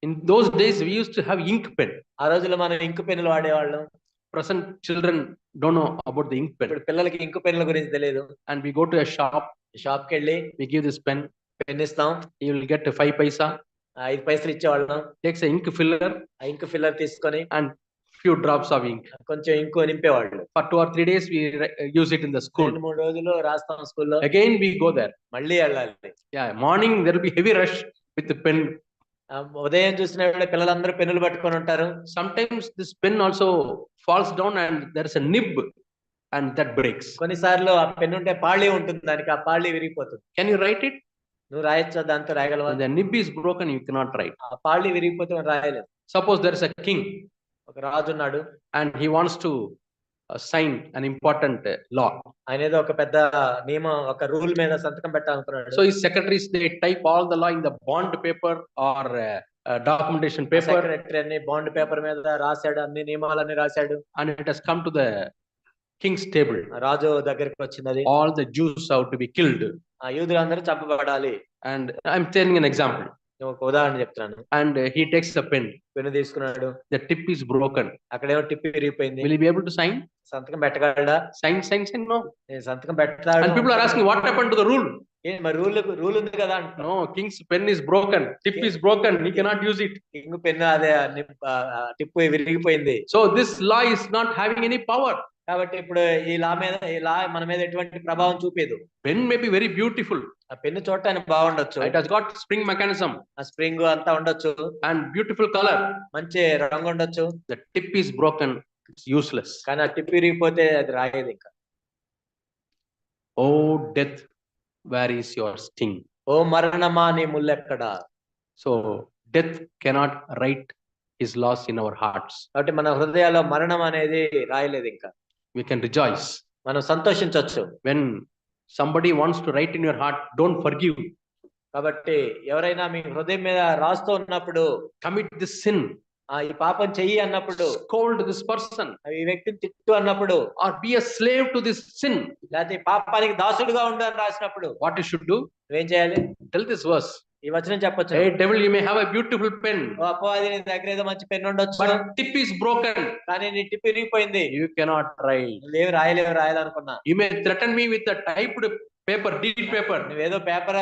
In those days, we used to have ink pen. ఆ రోజుల్లో మనం ఇంకు పెన్నులు వాడేవాళ్ళం. Present children don't know about the ink pen. ఇప్పుడు పిల్లలకి ఇంకు పెన్నుల గురించి తెలియదు. And we go to a shop, shop కి వెళ్ళి we give this pen, pen ఇస్తాం. you will get 5 paisa, 5 పైసలు ఇచ్చేవాళ్ళం. takes a ink filler ఆ ఇంకు ఫిల్లర్ తీసుకొని and few drops of ink. కొంచెం ink నింపేవాళ్ళు. For 2 or 3 days, we use it in the school. 2-3 రోజులు రాస్తాం స్కూల్లో. Again, we go there. మళ్ళీ వెళ్ళాలి. Yeah, morning there will be heavy rush with the pen. ఉదయం చూసిన పిల్లలందరూ పెన్నులు పట్టుకొని ఉంటారు. Sometimes this pen also falls down and there is a nib and that breaks. కొన్నిసార్లు ఆ పెన్ను ఉంటే పాళీ ఉంటుంది, దానికి ఆ పాళీ విరిగిపోతుంది. Can you write it? నువ్వు రాయొచ్చా? దాంతో రాయగలవా? When the nib is broken, you cannot write. ఆ పాళీ విరిగిపోతే మనం రాయలేదు. Suppose there is a king ఒక రాజు ఉన్నాడు. and he wants to sign an important law. ఆయన ఏదో ఒక పెద్ద నియమం, ఒక రూల్ మీద సంతకం పెట్టాలనుకున్నాడు. So his secretaries, they type all the law in the bond paper or documentation paper, secretary అన్ని బాండ్ పేపర్ మీద రాశాడు, అన్ని నియమాలన్నీ రాశాడు. and it has come to the king's table. రాజు దగ్గరికి వచ్చింది అది. All the Jews have to be killed. ఆ యూదులందరూ చంపబడాలి. And I'm telling an example. నేను ఒక ఉదాహరణ చెప్తున్నాను. And he takes a pen. Pen తీసుకున్నాడు. The tip is broken. అక్కడేమో టిప్ విరిగిపోయింది. Will he be able to sign? సంతకం పెట్టగలడా? Sign, no. నేను సంతకం పెడతాడు. And people are asking, what happened to the rule? మరి రూల్ ఉంది కదా అంట. No, king's pen is broken. Tip is broken. He cannot use it. King pen అదే టిప్ విరిగిపోయింది. So this law is not having any power. కాబట్టి ఇప్పుడు ఈ లా మన మీద ఎటువంటి ప్రభావం చూపేదు. Pen may be very beautiful. ఆ పెన్ను చూడటానికి బాగుండొచ్చు. It has got spring mechanism. ఆ స్ప్రింగ్ అంతా ఉండొచ్చు. And beautiful color. మంచి రంగు ఉండొచ్చు. The tip is broken. It's useless. కానీ ఆ టిప్ విరిగిపోతే అది రాయేది ఇంకా. Oh death, where is your sting? ఓ మరణమా నీ ముల్లెక్కడా? So death cannot write his laws in our hearts. కాబట్టి మన హృదయాల్లో మరణం అనేది రాయలేదు ఇంకా. We can rejoice. మనం సంతోషించొచ్చు. When somebody wants to write in your heart, don't forgive. కాబట్టి ఎవరైనా మీ హృదయం మీద రాస్తూ ఉన్నప్పుడు, commit this sin, ఈ పాపం చెయ్యి అన్నప్పుడు, scold this person, ఈ వ్యక్తిని తిట్టు అన్నప్పుడు, or be a slave to this sin, లేకపోతే పాపానికి దాసుడుగా ఉండు అని రాసినప్పుడు, what you should do? నువ్వేం చేయాలి? Tell this verse. ఈ వచనం చెప్పొచ్చు. Hey devil, you may have a beautiful pen. అపవాది నీ దగ్గర ఏదో మంచి పెన్ ఉండొచ్చు. But tip is broken. కానీ నీ టిప్ విరిగిపోయింది. You cannot write. నువ్వేం రాయాలనుకున్నా. You may threaten me with a typed paper, deed paper. నువ్వేదో పేపర్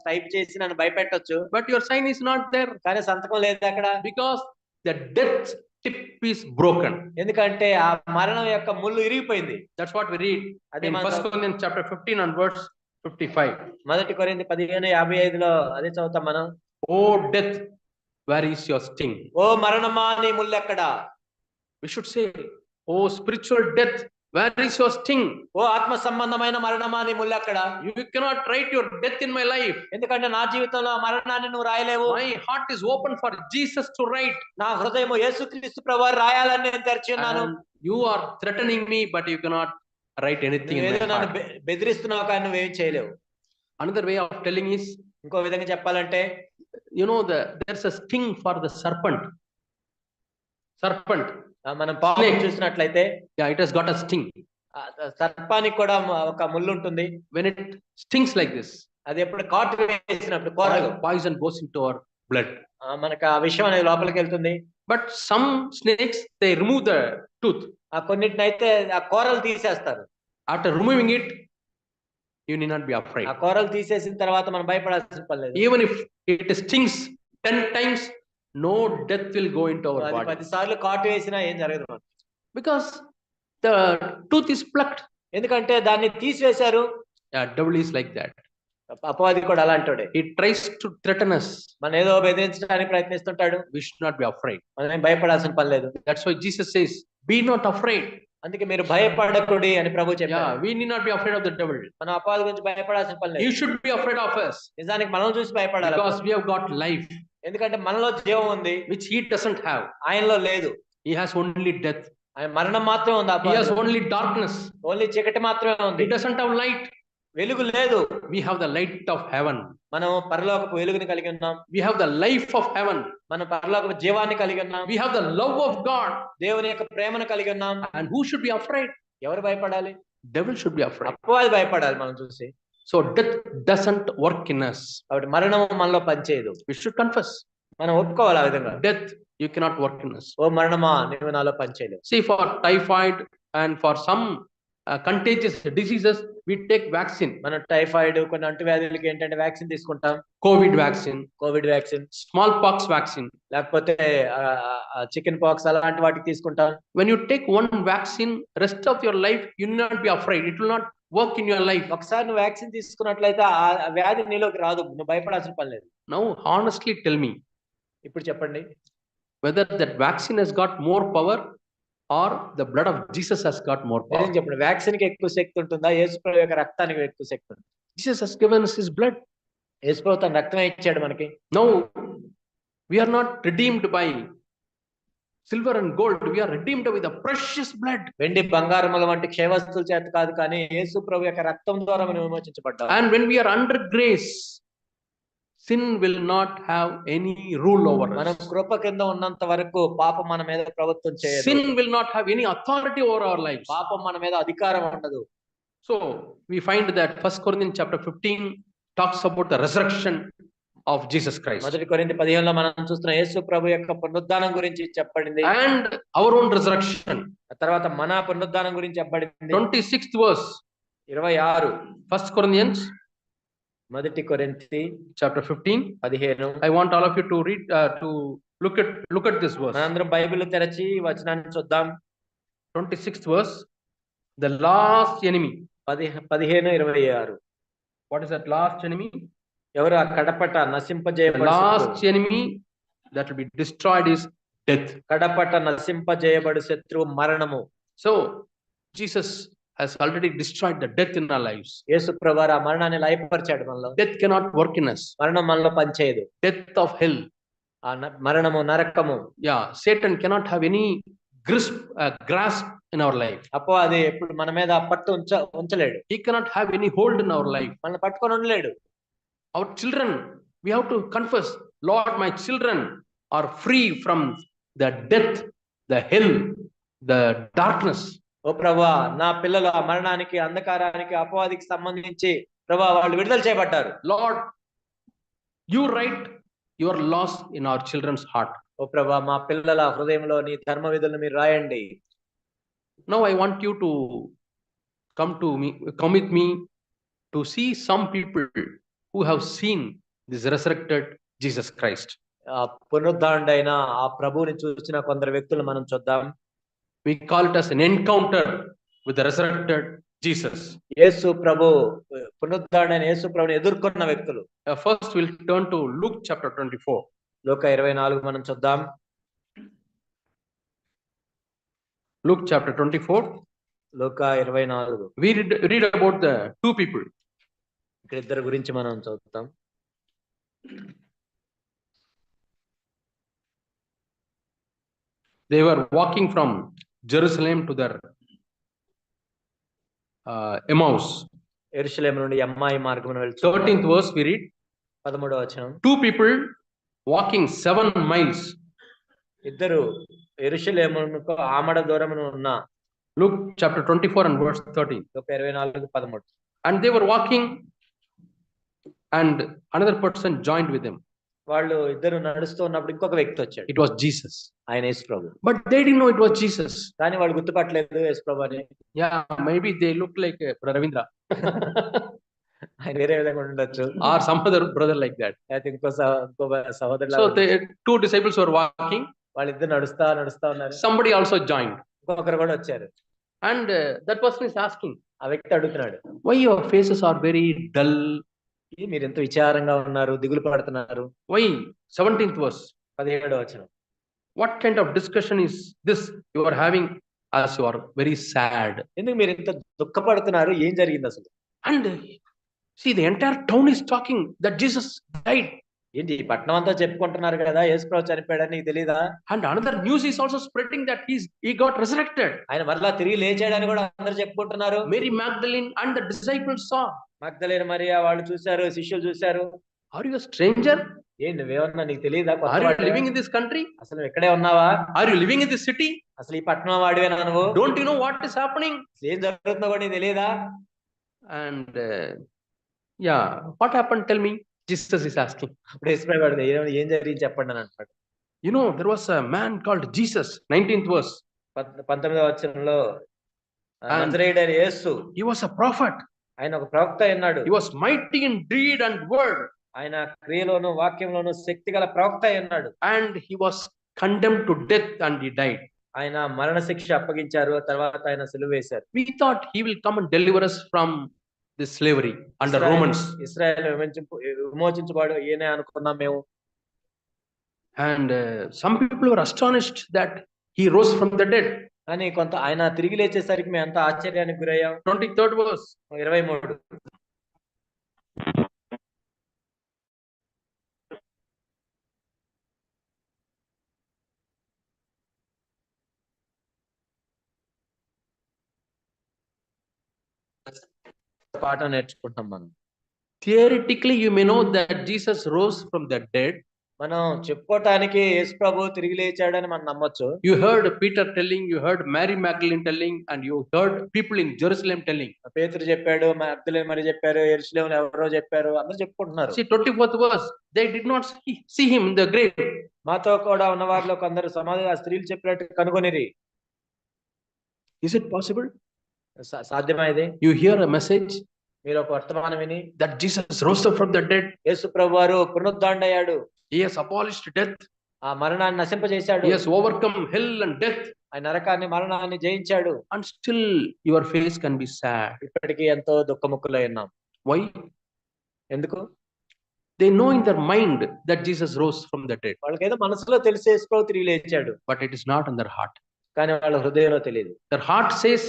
టైప్ చేసి నన్ను భయపెట్టొచ్చు. But your sign is not there. కానీ సంతకం లేదు అక్కడ. Because the death tip is broken. ఎందుకంటే ఆ మరణం యొక్క ముళ్ళు విరిగిపోయింది. That's what we read in 1 Corinthians chapter 15 and verse 55. మొదటి కొరింథీ 15:55లో అదే చదువుతాం మనం. Oh death, where is your sting? ఓ మరణమా నీ ముల్లెక్కడా? We should say, oh spiritual death, where is your sting? ఓ ఆత్మ సంబంధమైన మరణమా నీ ముల్లెక్కడా? You cannot write your death in my life. ఎందుకంటే నా జీవితంలో మరణాన్ని నువ్వు రాయలేవు. My heart is open for Jesus to write. నా హృదయం యేసుక్రీస్తు ప్రభువు రాయాలని నేను తెరిచి ఉన్నాను. You are threatening me, but you cannot write anything in my heart. నన్ను బెదిరిస్తున్నావు కానీ నువ్వేం చేయలేవు. Another way of telling is, ఇంకో విధంగా చెప్పాలంటే, you know, there's a sting for the serpent. మనం పాము చూసినట్లయితే, yeah, it has got a sting. సర్పానికి కూడా ఒక ముళ్ళు ఉంటుంది. When it stings like this, అది ఎప్పుడు కాటు వేసినప్పుడు కోరలు, poison goes into our blood. మనకు ఆ విషయం అనేది లోపలికి వెళ్తుంది. But some snakes, they remove the tooth. ఆ కొన్నిటినైతే ఆ కోరలు తీసేస్తారు. After removing it, you need not be afraid. ఆ కోరలు తీసేసిన తర్వాత మనం భయపడాల్సిన పని లేదు. Even if it stings 10 times, no death will go into our body. 10 సార్లు కాటు వేసినా ఏం జరగదు మనకి. Because the tooth is plucked. ఎందుకంటే దాన్ని తీసివేశారు. Yeah, devil is like that. అపవాది కూడా అలాంటోడే. He tries to threaten us. మనం ఏదో బెదిరించడానికి ప్రయత్నిస్తుంటాడు. We should not be afraid. మనం భయపడాల్సిన పని లేదు. That's why Jesus says, be not afraid. అందుకే మీరు భయపడకుడి అని ప్రభు చెప్పారు. Yeah, we need not be afraid of the devil. మనం అపవాది గురించి భయపడాల్సిన పని లేదు. You should be afraid of us. నిజానికి మనం చూసి భయపడాలి. Because we have got life. ఎందుకంటే మనలో జీవం ఉంది, which he doesn't have. ఆయనలో లేదు. He has only death. ఆయన మరణం మాత్రమే ఉంది. He has only darkness. Only చీకటి మాత్రమే ఉంది. He doesn't have light. వెలుగు లేదు. We have the light of heaven. మనం పరలోకపు వెలుగుని కలిగి ఉన్నాం. We have the life of heaven. మనం పరలోకపు జీవాన్ని కలిగి ఉన్నాం. We have the love of God. దేవుని యొక్క ప్రేమను కలిగి ఉన్నాం. And who should be afraid? ఎవరు భయపడాలి? Devil should be afraid. అపవాది భయపడాలి మనం చూసి. So death doesn't work in us. కాబట్టి మరణం మనలో పనిచేయదు. We should confess. మనం ఒప్పుకోవాలి ఆ విధంగా. Death, you cannot work in us. ఓ మరణమా నీవు నాలో పనిచేయలేవు. See, for typhoid and for some contagious diseases, we take vaccine. మనం టైఫాయిడ్, కొన్ని అంటువ్యాధులకి ఏంటంటే వ్యాక్సిన్ తీసుకుంటాం. COVID vaccine, Covid vaccine, smallpox vaccine. లేకపోతే చికెన్ పాక్స్ అలాంటి వాటికి తీసుకుంటాం. When you take one vaccine, rest of your life you will not be afraid. It will not work in your life. ఒకసారి నువ్వు వ్యాక్సిన్ తీసుకున్నట్లయితే ఆ వ్యాధి నీలోకి రాదు. నువ్వు భయపడాల్సిన పని లేదు. Now honestly tell me, ఇప్పుడు చెప్పండి, whether that vaccine has got more power or the blood of Jesus has got more power. ఏం చెప్పండి, వ్యాక్సిన్ కి ఎక్కువ శక్తి ఉంటుందా, యేసుప్రభు యొక్క రక్తానికి ఎక్కువ శక్తి ఉంటుందా? Jesus has given us his blood. యేసుప్రభు తన రక్తమే ఇచ్చాడు మనకి. Now we are not redeemed by silver and gold, we are redeemed with the precious blood. వెండి బంగారముల వంటి క్షయవస్తువుల చేత కాదు, కానీ యేసు ప్రభు యొక్క రక్తం ద్వారా మనం విమోచించబడ్డాం. And when we are under grace, sin will not have any rule over మనం us. కృప కింద ఉన్నంత వరకు పాపం మన మీద ప్రభుత్వం చేయదు. Sin will not have any authority over our lives. పాపం మన మీద అధికారం ఉండదు. So we find that 1 Corinthians chapter 15 talks about the resurrection of Jesus Christ. మొదటి కొరింథీ 15లో మనం చూస్తున్న యేసు ప్రభు యొక్క పునరుద్ధానం గురించి చెప్పబడింది. And our own resurrection. తర్వాత మన పునరుద్ధానం గురించి చెప్పబడింది. 26th verse. 26. 1 Corinthians మొదటి కొరింథీ chapter 15. I want all of you to read, to look at this verse. మనందరం బైబిల్ తెరచి వచనాన్ని చూద్దాం. 26th verse. The last enemy. 15:26. What is that last enemy? ఎవరు ఆ కడపట నశింపజేయబడు last enemy that will be destroyed is death. కడపట నశింపజేయబడు శత్రువు మరణము. So Jesus has already destroyed the death in our lives. యేసు ప్రభువారు ఆ మరణాన్ని లయపరిచాడు మనలో. Death cannot work in us. మరణం మనలో పనిచేయదు. Death of hell. ఆ మరణము, నరకము. Yeah, Satan cannot have any grasp in our life. అపవాది ఎప్పుడు మన మీద పట్టు ఉంచలేడు. He cannot have any hold in our life. మనల్ని పట్టుకొని ఉండలేడు. Our children, we have to confess, Lord, my children are free from the death, the hell, the darkness. ఓ ప్రభువా, నా పిల్లలు ఆ మరణానికి, అంధకారానికి, అపవాదికి సంబంధించి ప్రభువా వాళ్ళు విడుదల చేయబడ్డారు. Lord, you write your laws in our children's heart. ఓ ప్రభువా, మా పిల్లల హృదయంలో నీ ధర్మ విధులను మీరు రాయండి. Now I want you to come with me to see some people who have seen this resurrected Jesus Christ. పునరుద్ధానుడైన ఆ ప్రభువుని చూసిన కొందరు వ్యక్తులు మనం చూద్దాం. We call it as an encounter with the resurrected Jesus. యేసు ప్రభు, పునరుద్ధానుడైన యేసు ప్రభుని ఎదుర్కొన్న వ్యక్తులు. First we'll turn to Luke chapter 24. లూకా 24 మనం చూద్దాం. Luke chapter 24. Luka 24. We read about the two people. ఇక్కడ ఇద్దరు గురించి మనం చూద్దాం. They were walking from Jerusalem to their Emmaus. యెరూషలేము నుండి ఎమ్మాయి మార్గమున వెళ్తూ 13th verse we read. 13వ వచనం. Two people walking 7 miles. ఇద్దరు యెరూషలేమునకు ఆమడ దూరమున ఉన్న. Luke chapter 24 and verse 13. Luka 24:13. And they were walking and another person joined with them. వాళ్ళు ఇద్దరు నడుస్తూ ఉన్నప్పుడు ఇంకొక వ్యక్తి వచ్చాడు. It was Jesus. ఆయన యేసు ప్రభు. But they didn't know it was Jesus. కానీ వాళ్ళు గుర్తుపట్టలేదు యేసు ప్రభు అని. Yeah, maybe they look like Ravindra. ఆయన వేరే విధంగా ఉండొచ్చు. Or some other brother like that. అయితే ఇంకో సహోదరుడు. So the two disciples were walking. వాళ్ళిద్దరు నడుస్తా ఉన్నారు. Somebody also joined. ఇంకొకరు కూడా వచ్చారు. And that person is asking, ఆ వ్యక్తి అడుగుతున్నాడు, why your faces are very dull? మీరు ఎంత విచారంగా ఉన్నారు, దిగులు పడుతున్నారు. Why? 17th verse. 17వ వచనం. What kind of discussion is this you are having as you are very sad? ఎందుకు మీరు ఇంత దుఃఖపడుతున్నారు? ఏం జరిగింది అసలు? And see, the entire town is talking that Jesus died. ఏంటి ఈ పట్టణం అంతా చెప్పుకుంటున్నారు కదా యేసు ప్రభు చనిపోయాడని, నీకు తెలీదా? And another news is also spreading that he got resurrected. ఆయన మరలా తిరిగి లేచాడని కూడా అందరూ చెప్పుకుంటున్నారు. Mary Magdalene and the disciples saw. మగ్దలేన Mariya వాళ్ళు చూశారు, శిష్యులు చూశారు. Are you a stranger? ఏం నువ్వేమన్నా, నీకు తెలీదా? Are you living in this country? అసలు ఇక్కడే ఉన్నావా? Are you living in this city? అసలు ఈ పట్టణం వాడివేనా నువ్వు? Don't you know what is happening? ఏం జరుగుతుందో కూడా నీకు తెలీదా? And yeah, what happened? Tell me. Jesus is asking. అప్పుడు యేసు ప్రభు అడిగాడు, ఏం జరిగింది చెప్పండి అని అంటాడు. You know, there was a man called Jesus. 19th verse. 19వ వచనంలో నజరేయుడైన యేసు. He was a prophet. ఆయన ఒక ప్రవక్త అన్నాడు. He was mighty in deed and word. ఆయన క్రియలోను వాక్యంలోను శక్తిగల ప్రవక్త అన్నాడు. And he was condemned to death and he died. ఆయన మరణ శిక్ష అప్పగించారు, తర్వాత ఆయన సిలువ వేశారు. We thought he will come and deliver us from this slavery under Romans. ఇశ్రాయేలు విమోచించబడు ఈయనే అనుకున్నాం మేము. And some people were astonished that he rose from the dead. కానీ కొంత ఆయన తిరిగి లేచేసరికి మేము అంతా ఆశ్చర్యానికి గురయ్యాం. 23rd verse. 23. పాఠం నేర్చుకుంటాం మనం. Theoretically, you may know that Jesus rose from the dead. మనం చెప్పుకోవటానికి యేసు ప్రభు తిరిగి లేచాడని మనం నమ్మొచ్చు. You heard Peter telling, you heard Mary Magdalene telling, and you heard people in Jerusalem telling. పేతురు చెప్పాడు, మగ్దలేనే మరి చెప్పారు, యెరూషలేములో ఎవరో చెప్పారు, అందరూ చెప్పుకుంటున్నారు. See, 24th verse, they did not see him in the grave. మాతో కూడా ఉన్న వారిలో కొందరు సమాధి ఆ స్త్రీలు చెప్పినట్టు కనుగొనిరి. Is it possible? సాధ్యమా ఇది? You hear a message మీరు ఒక వర్తమానం విని that Jesus rose up from the dead. యేసు ప్రభువారు పునరుద్ధానుడయ్యాడు. He has abolished death. ఆ మరణాన్ని నశింపజేశాడు. He has overcome hell and death. ఆయన నరకాన్ని మరణాన్ని జయించాడు. And still your face can be sad. ఇప్పటికీ ఎంతో దుఃఖముఖులై ఉన్నాం. Why? ఎందుకు? They know in their mind that Jesus rose from the dead. వాళ్ళకేదో మనసులో తెలిసి యేసు ప్రభు తిరిగి లేచాడు. But it is not in their heart. కానీ వాళ్ళ హృదయంలో తెలియదు. Their heart says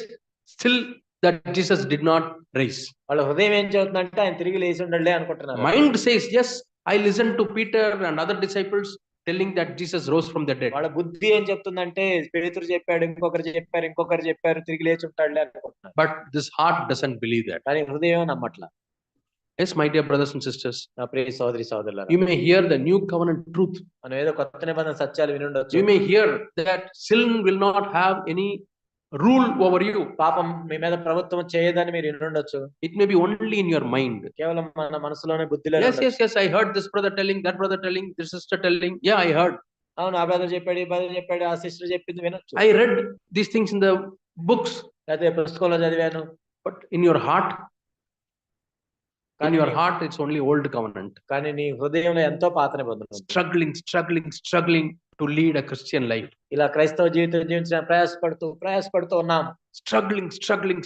still that Jesus did not rise. వాళ్ళ హృదయం ఏం చెబుతుందంటే ఆయన తిరిగి లేచి ఉండలే అనుకుంటున్నారు. Mind says, yes, I listened to Peter and other disciples telling that Jesus rose from the dead. వాళ్ళ బుద్ధి ఏం చెప్తుందంటే పేతురు చెప్పాడు, ఇంకొకరు చెప్పారు తిరిగి లేచి ఉంటాడులే అనుకుంటున్నారు. But this heart doesn't believe that. కానీ హృదయం నమ్మట్లా. Yes, my dear brothers and sisters, నా ప్రియ సోదరి సోదరులారా, you may hear the new covenant truth. మనం ఏదో కొత్త నిబంధన సత్యాలు వినుండొచ్చు. You may hear that sin will not have any rule over you. పాపం మీ మీద ప్రభుత్వం చేయదని మీరు వినుండొచ్చు. It may be only in your mind. కేవలం మన మనసులోనే బుద్ధిలో. Yes, I heard this brother telling, that brother telling, this sister telling. Yeah, I heard. అవును, ఆ బ్రదర్ చెప్పాడు, ఈ బ్రదర్ చెప్పాడు, ఆ సిస్టర్ చెప్పింది వినొచ్చు. I read these things in the books. అదే పుస్తకంలో చదివాను. But in your heart, it's only old covenant. కానీ నీ హృదయంలో ఎంతో పాత నిబంధన ఉంది. Struggling to lead a Christian life. ఇలా క్రైస్తవ జీవితం జీవించడానికి ప్రయాసపడుతూ ఉన్నాం. Struggling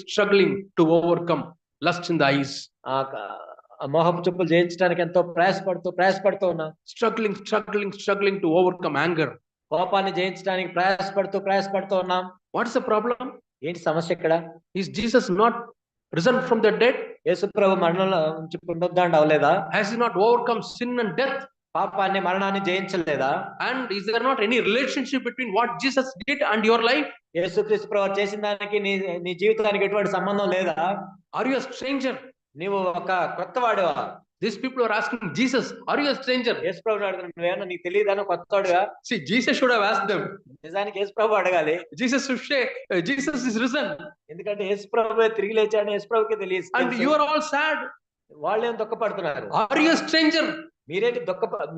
to overcome lust in the eyes. ఆ మోహపు చూపులు జయించడానికి ఎంతో ప్రయాసపడుతూ ఉన్నాం. Struggling to overcome anger. కోపాన్ని జయించడానికి ప్రయాసపడుతూ ఉన్నాం. What is the problem? ఏంటి సమస్య ఇక్కడ? Is Jesus not risen from the dead? యేసు ప్రభు మరణంలో నుంచి పునరుద్ధారణ అవ్వలేదా? Has he not overcome sin and death? పాపాన్ని మరణాన్ని జయించలేదా? And is there not any relationship between what Jesus did and your life? యేసుక్రీస్తు ప్రభు చేసిన దానికి నీ జీవితానికి ఎటువంటి సంబంధం లేదా? Are you a stranger? నీవు ఒక కొత్తవాడివా? These people are asking Jesus, are you a stranger? యేసు ప్రభుని అడుగుతున్నారు, నువ్వేమన్నా నీకు తెలియదా, కొత్తవాడివా? See, Jesus should have asked them. నిజానికి యేసు ప్రభు అడగాలి. Jesus should say, Jesus is risen. ఎందుకంటే యేసు ప్రభు తిరిగి లేచాడని యేసు ప్రభుకి తెలియదు. And you are all sad. వాళ్ళేం దుఃఖపడుతున్నారు. Are you a stranger? మీరేంటి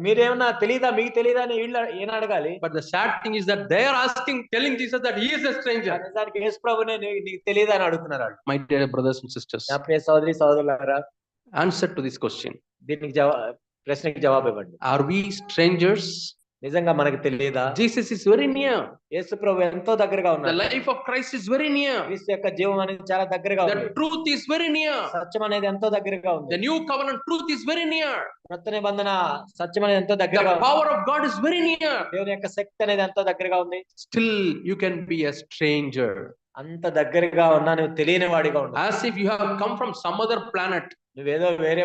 మీరేమన్నా తెలియదా, మీకు తెలియదా అని వీళ్ళు ఏం అడగాలి. But the sad thing is that they are telling Jesus that he is a stranger. నిజానికి యేసు ప్రభునే నీకు తెలియదా అని అడుగుతున్నారు. My dear brothers and sisters, నా ప్రియ సోదరి సోదరులారా, answer to this question. దీనికి ప్రశ్నకి జవాబు ఇవ్వండి. Are we strangers? నిజంగా మనకు తెలియదా? Jesus is very near. యేసు ప్రభు ఎంతో దగ్గరగా ఉన్నారు. The life of Christ is very near. క్రీస్తు యొక్క జీవం అనేది చాలా దగ్గరగా ఉంది. The truth is very near. సత్యం అనేది ఎంతో దగ్గరగా ఉంది. The new covenant truth is very near. కొత్త నిబంధన సత్యం అనేది ఎంతో దగ్గరగా ఉంది. The power of God is very near. దేవుని యొక్క శక్తి అనేది ఎంతో దగ్గరగా ఉంది. Still you can be a stranger. అంత దగ్గరగా ఉన్నా నువ్వు తెలియని వాడిగా ఉన్నావు. As if you have come from some other planet. నువ్వేదో వేరే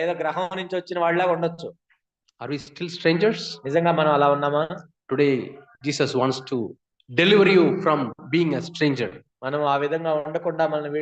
ఏదో గ్రహం నుంచి వచ్చిన వాళ్ళలాగా ఉండొచ్చు. Are we still strangers? నిజంగా మనం అలా ఉన్నామా? Today Jesus wants to deliver you from being a stranger. మనం ఆ విధంగా ఉండకుండా మనల్ని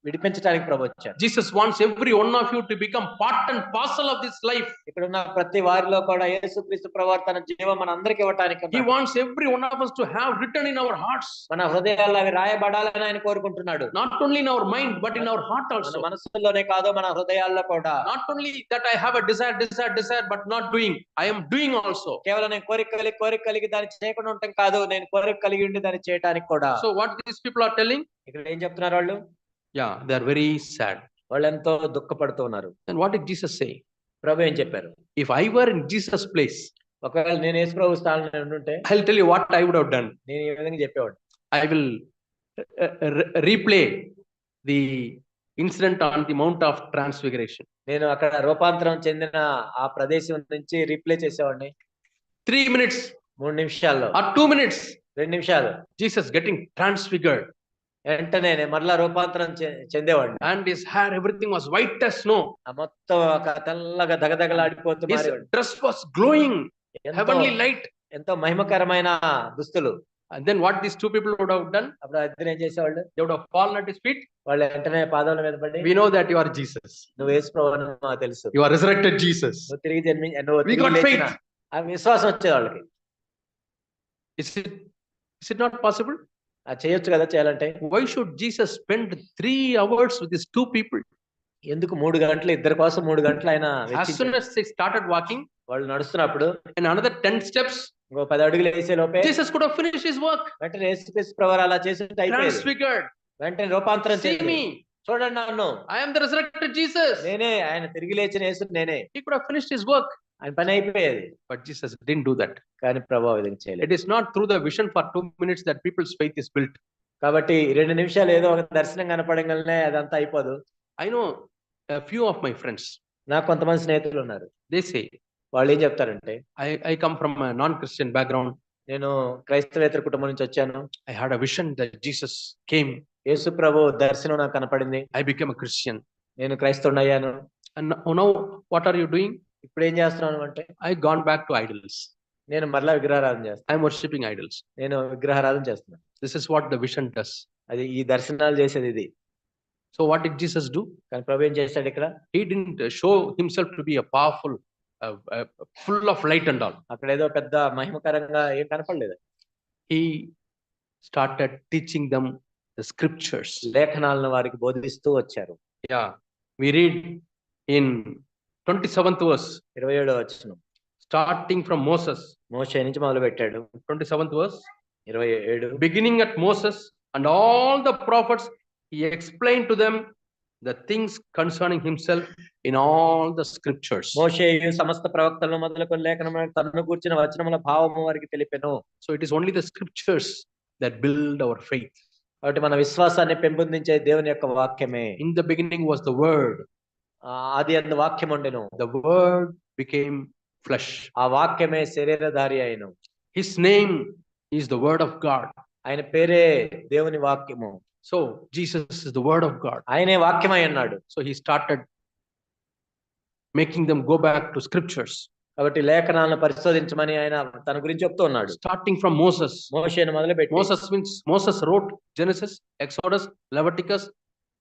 విడిపించడానికి ప్రభు వచ్చారు. Jesus wants every one of you to become part and parcel of this life. ఇక్కడ ఉన్న ప్రతి వారిలో కూడా యేసుక్రీస్తు ప్రభువు తన జీవం మనందరికీ ఇవ్వడానికి He wants every one of us to have written in our hearts. మన హృదయాల్లో అవి రాయబడాలని ఆయన కోరుకుంటున్నాడు. Not only in our mind but in our heart also. మన మనసులోనే కాదు, మన హృదయాల్లో కూడా. Not only that I have a desire but not doing. I am doing also. కేవలం నేను కోరిక కలిగి దాన్ని చేయకుండా ఉండటం కాదు, నేను కోరిక కలిగి ఉండి దాన్ని చేయడానికి కూడా. So what these people are telling? ఇక్కడ ఏం చెప్తున్నారు వాళ్ళు? Yeah, they are very sad. వాళ్ళు ఎంతో దుఃఖపడుతూ ఉన్నారు. And what did Jesus say? ప్రభు ఏం చెప్పారు? If I were in Jesus' place, ఒకవేళ నేను యేసు ప్రభు స్థానంలో ఉంటే, I'll tell you what I would have done. నేను ఈ విధంగా చెప్పేవాడు. I will replay the incident on the Mount of Transfiguration. నేను అక్కడ రూపాంతరం చెందిన ఆ ప్రదేశం నుంచి రీప్లే చేసేవాడిని. 3 minutes, 3 నిమిషాల్లో, or 2 minutes, 2 నిమిషాలు, Jesus getting transfigured. వెంటనే మరలా రూపాంతరం చెందేవాడిని. And his hair, everything was white as snow. ఆ మొత్తం ఒక తెల్లగా దగదగలాడిపోతూ His మారేవాడు. dress was glowing, heavenly light. ఎంతో మహిమకరమైన దుస్తులు. And then what these two people would have done? అప్పుడు ఆ ఇద్దరు ఏం చేసేవాళ్ళు? They would have fallen at his feet. వాళ్ళు వెంటనే పాదాల మీద పడి, We know that you are Jesus. నువ్వు యేసు ప్రభువు అని మాకు తెలుసు, You are resurrected Jesus. నువ్వు తిరిగి We తిరిగి got లేచిన. faith. ఆ విశ్వాసం వచ్చేది వాళ్ళకి. Is it not possible? అది చేయొచ్చు కదా చేయాలంటే. Why should Jesus spend 3 hours with these two people? ఎందుకు 3 గంటలు ఇద్దరి కోసం 3 గంటలు ఆయన As soon as they started walking, వాళ్ళు నడుస్తున్నప్పుడు in another 10 steps, ఇంకో 10 అడుగులు వేసే లోపే Jesus could have finished his work. వెంటనే యేసుక్రీస్తు ప్రభువారు అలా చేస్తుంటే అయిపోయేది. Transfigured. వెంటనే రూపాంతరం See చేసి, me. చూడండి నన్ను, I am the resurrected Jesus. నేనే, ఆయన తిరిగి లేచిన యేసు నేనే. He could have finished his work. ఆయన పని అయిపోయేది. But Jesus didn't do that. కానీ ప్రభువు ఆ విధంగా చేయలేదు. It is not through the vision for 2 minutes that people's faith is built. కాబట్టి 2 నిమిషాలు ఏదో ఒక దర్శనం కనపడంగానే అదంతా అయిపోదు. I know a few of my friends. నాకు కొంతమంది స్నేహితులు ఉన్నారు. They say, వాళ్ళు ఏం చెప్తారంటే, I come from a non-Christian background. నేను క్రైస్తవేతర కుటుంబం నుంచి వచ్చాను. I had a vision that Jesus came. యేసు ప్రభు దర్శనం నాకు కనపడింది. I became a Christian. నేను క్రైస్తవుడయ్యాను. And now what are you doing? ఇప్పుడు ఏం చేస్తున్నాను అంటే, I gone back to idols. నేను మరలా విగ్రహారాధన చేస్తాను. I am worshipping idols. నేను విగ్రహారాధన చేస్తున్నాను. This is what the vision does. అది ఈ దర్శనాలు చేసేది ఇది. So what did Jesus do? కానీ ప్రభు ఏం చేశాడు ఇక్కడ? He didn't show himself to be a powerful, full of light and all. అక్కడ ఏదో పెద్ద మహిమకరంగా ఏం కనపడలేదు. He started teaching them the scriptures. లేఖనాలను వారికి బోధిస్తూ వచ్చారు. Yeah, we read in 27th verse, 27వ వచనం, starting from Moses. మోషే నుంచి మొదలు పెట్టాడు. 27th verse, 27. beginning at Moses and all the prophets, he explained to them the things concerning himself in all the scriptures. మోషేయు సమస్త ప్రవక్తలను మొదలుకొని లేఖనములను తనను గూర్చిన వచనముల భావము వారికి తెలిపెను. So it is only the scriptures that build our faith. కాబట్టి మన విశ్వాసాన్ని పెంపొందించే దేవుని యొక్క వాక్యమే. In the beginning was the word. ఆది యందు వాక్యం ఉండెను. The word became flesh. ఆ వాక్యమే శరీరధారి అయ్యెను. His name is the word of God. ఆయన పేరే దేవుని వాక్యము. So Jesus is the word of God. ఆయనే వాక్యమై ఉన్నాడు. So he started making them go back to scriptures. కాబట్టి లేఖనాలను పరిశోధించమని ఆయన తన గురించి చెప్తూ ఉన్నాడు. Starting from Moses. మోషేను మొదలుపెట్టి, Moses means Moses wrote Genesis, Exodus, Leviticus,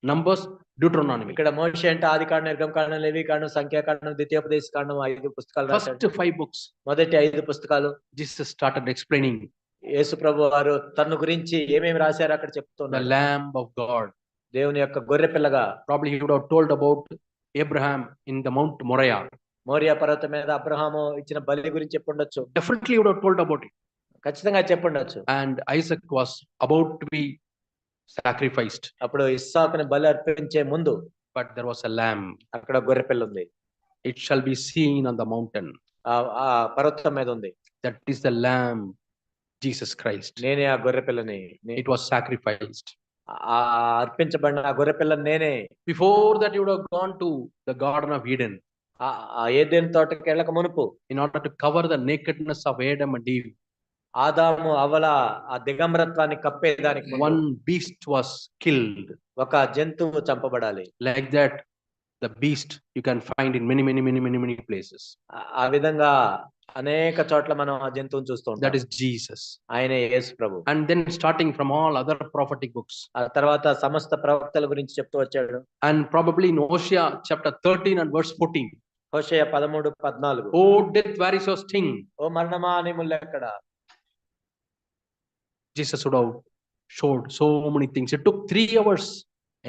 Numbers, Deuteronomy. ఇక్కడ మోషే అంటే ఆదికాండం, నిర్గమకాండం, లేవీకాండం, సంఖ్యాకాండం, ద్వితీయోపదేశకాండం 5 పుస్తకాలు రాశాడు. First 5 books. మొదటి 5 పుస్తకాలు Jesus started explaining. యేసు ప్రభు వారు తన గురించి ఏమేమి రాశారో అక్కడ The చెప్తున్నారు. Lamb of God. దేవుని యొక్క గొర్రె పిల్లగా. Probably he would have told about Abraham in the Mount Moriah. Morya పర్వతం మీద అబ్రహాము ఇచ్చిన బలి గురించి చెప్పుండొచ్చు. Definitely he would have told about it. ఖచ్చితంగా చెప్పుండొచ్చు. And Isaac was about to be sacrificed. అప్పుడు ఇస్సాకుని బలి అర్పించే ముందు But there was a lamb. అక్కడ గొర్రె పిల్ల ఉంది. It shall be seen on the mountain. ఆ పర్వతం మీద ఉంది. That is the lamb, Jesus Christ. నేనే ఆ గొర్రె పిల్లని. It was sacrificed. ఆ అర్పించబడిన ఆ గొర్రె పిల్లని నేనే. Before that you would have gone to the Garden of Eden. ఆ ఏదెను తోటకి వెళ్ళక మునుపు, in order to cover the nakedness of Adam and Eve. ఆదాము అవ్వల ఆ దిగంబరత్వాన్ని కప్పేదానికి One beast was killed. ఒక జంతువు చంపబడాలి. Like that, the beast you can find in many places. ఆ విధంగా అనేక చోట్ల మనం ఆ జంతువుని చూస్తూ ఉంటాం. That is Jesus. ఆయనే యేసు ప్రభు. And then starting from all other prophetic books. ఆ తర్వాత సమస్త ప్రవక్తల గురించి చెప్తూ వచ్చాడు. And probably in Hosea chapter 13 and verse 14. హోషేయ 13:14. Oh death, where is your sting? ఓ మరణమా నీ ముల్లు ఎక్కడ? Jesus would have showed so many things. It took 3 hours.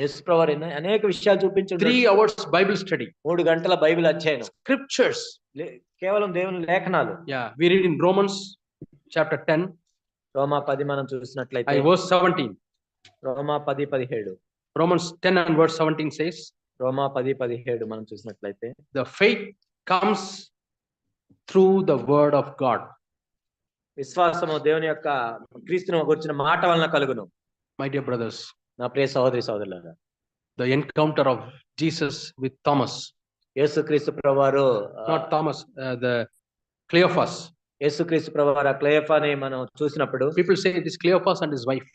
యేసు ప్రభు అనేక విషయాలు చూపించాడు. 3 hours Bible study. 3 గంటల బైబిల్ అధ్యయనం. Scriptures. కేవలం దేవుని లేఖనాలు. Yeah, we read in Romans chapter 10. రోమా 10 మనం చూసినట్లయితే verse 17. Roma 10:17. Romans 10 and verse 17 says, రోమా 10:17 మనం చూసినట్లయితే, the faith comes through the word of God. విశ్వాసము దేవుని యొక్క క్రీస్తును గురించిన మాట వలన కలుగును. My dear brothers, నా ప్రియ సహోదరి సహోదరులారా, the encounter of Jesus with Thomas, యేసుక్రీస్తు ప్రభువారు, not Thomas, the Cleophas. యేసుక్రీస్తు ప్రభువారు క్లెయోఫాని మనం చూసినప్పుడు, people say it is Cleophas and his wife.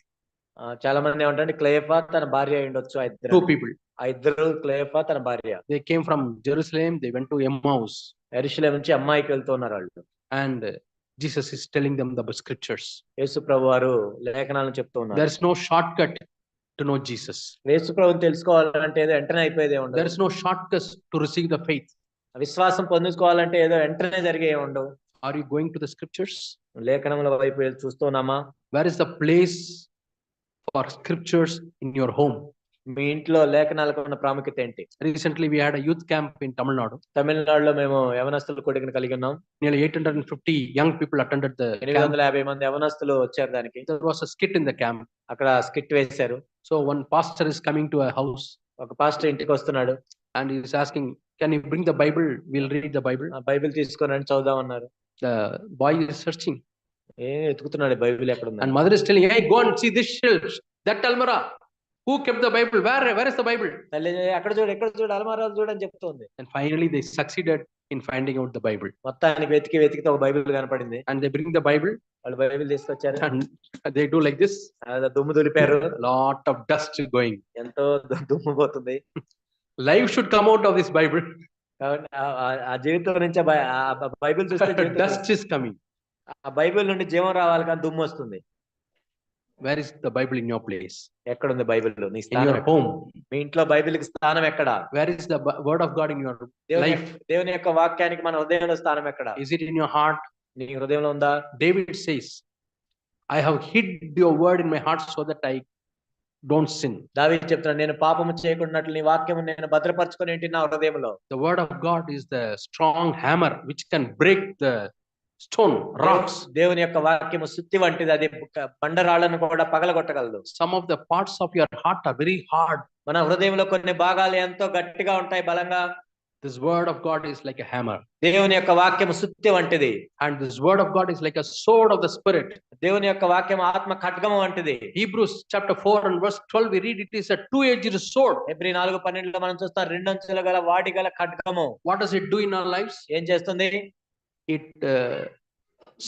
చాలా మంది ఏమంటారంటే క్లెయోఫా తన భార్య అయి ఉండొచ్చు. Two people. ఆ ఇద్దరు క్లెయోఫా తన భార్య. They came from Jerusalem, they went to Emmaus. యెరూషలేము నుంచి అమ్మాయికి వెళ్తున్నారు వాళ్ళు. And Jesus is telling them the scriptures. యేసు ప్రభువారు లేఖనాలను చెప్తూ ఉన్నారు. There is no shortcut to know Jesus. యేసు ప్రభువుని తెలుసుకోవాలంటే ఏదో వెంటనే అయిపోయేదే ఉండదు. There is no shortcut to receive the faith. విశ్వాసం పొందుకోవాలంటే ఏదో వెంటనే జరిగే ఉండవు. Are you going to the scriptures? లేఖనముల వైపు చూస్తున్నామా? Where is the place for scriptures in your home? మీ ఇంట్లో లేఖనాలకు ఉన్న ప్రాముఖ్యత ఏంటి? Recently we had a youth camp in Tamil Nadu. తమిళనాడులో మేము యవనస్తుల కూడికను కలిగి ఉన్నాం. Nearly 850 young people attended the camp. 850 మంది యవనస్తులు వచ్చారు దానికి. There was a skit in the camp. అక్కడ స్కిట్ వేశారు. So one pastor is coming to a house. ఒక పాస్టర్ ఇంటికి వస్తున్నాడు. And he is asking, can you bring the Bible? We'll read the Bible. Bible తీసుకొని రండి చదువుదాం అన్నారు. The boy is searching. ఎత్తుకుతున్నాడు బైబిల్ ఎక్కడ ఉంది. And mother is telling, hey, go and see this shelf, that almara. Who kept the Bible? Where is the Bible? తల్లి అక్కడ చూడు, ఎక్కడ చూడు, అల్మారాలు చూడు అని చెప్తుంది. And finally they succeeded in finding out the Bible. మొత్తానికి వెతికితే ఒక బైబిల్ కనపడింది. And they bring the Bible. వాళ్ళు బైబిల్ తీసుకొచ్చారు. And they do like this. దుమ్ము దులిపారు. Lot of dust going. ఎంతో దుమ్ము పోతుంది. Life should come out of this Bible. ఆ జీవితం నుంచి బైబిల్ చూస్తే dust is coming. ఆ బైబిల్ నుండి జీవం రావాలి కానీ దుమ్ము వస్తుంది. Where is the Bible in your place? ఎక్కడ ఉంది బైబిల్? నీ In స్థానం your home. మీ ఇంట్లో బైబిల్ కి స్థానం ఎక్కడ? Where is the word of God in your life? దేవుని యొక్క వాక్యానికి మన హృదయంలో స్థానం ఎక్కడ? Is it in your heart? నీ హృదయంలో ఉందా? David says, I have hid your word in my heart so that I don't sin. దావీదు చెప్తున్నాడు, నేను పాపము చేయకుండాట్లు నీ వాక్యము నేను భద్రపరచుకొని ఏంటి నా హృదయంలో. The word of God is the strong hammer which can break the stone, rocks. దేవుని యొక్క వాక్యము సుత్తి వంటిది, అది బండరాళ్లను కూడా పగలగొట్టగలదు. Some of the parts of your heart are very hard. మన హృదయంలో కొన్ని భాగాలు ఎంతో గట్టిగా ఉంటాయి, బలంగా. This word of God is like a hammer. దేవుని యొక్క వాక్యము సుత్తి వంటిది. And this word of God is like a sword of the spirit. దేవుని యొక్క వాక్యం ఆత్మ ఖడ్గము వంటిది. Hebrews chapter 4 and verse 12 we read it is a two-edged sword. Hebrew 4:12 లో మనం చూస్తాం, రెండంచుల గల వాడి గల ఖడ్గము. What does it do in our lives? ఏం చేస్తుంది? It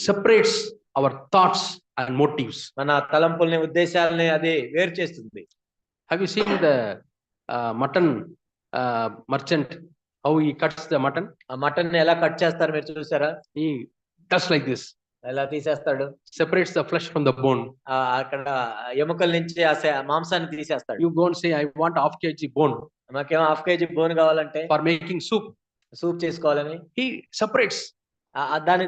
separates our thoughts and motives. మన తలంపుల్ని, ఉద్దేశాలని అది వేరు చేస్తుంది. Have you seen the mutton merchant, how he cuts the mutton? ఆ మటన్ ని ఎలా కట్ చేస్తారు మీరు చూసారా? He does like this. ఎలా తీసేస్తాడు? Separates the flesh from the bone. అక్కడ ఎముకల నుంచి ఆ మాంసాన్ని తీసేస్తాడు. You go and say, I want half kg bone. నాకేమో హాఫ్ కేజీ బోన్ కావాలంటే, for making soup. సూప్ చేసుకోవాలని He separates. దాన్ని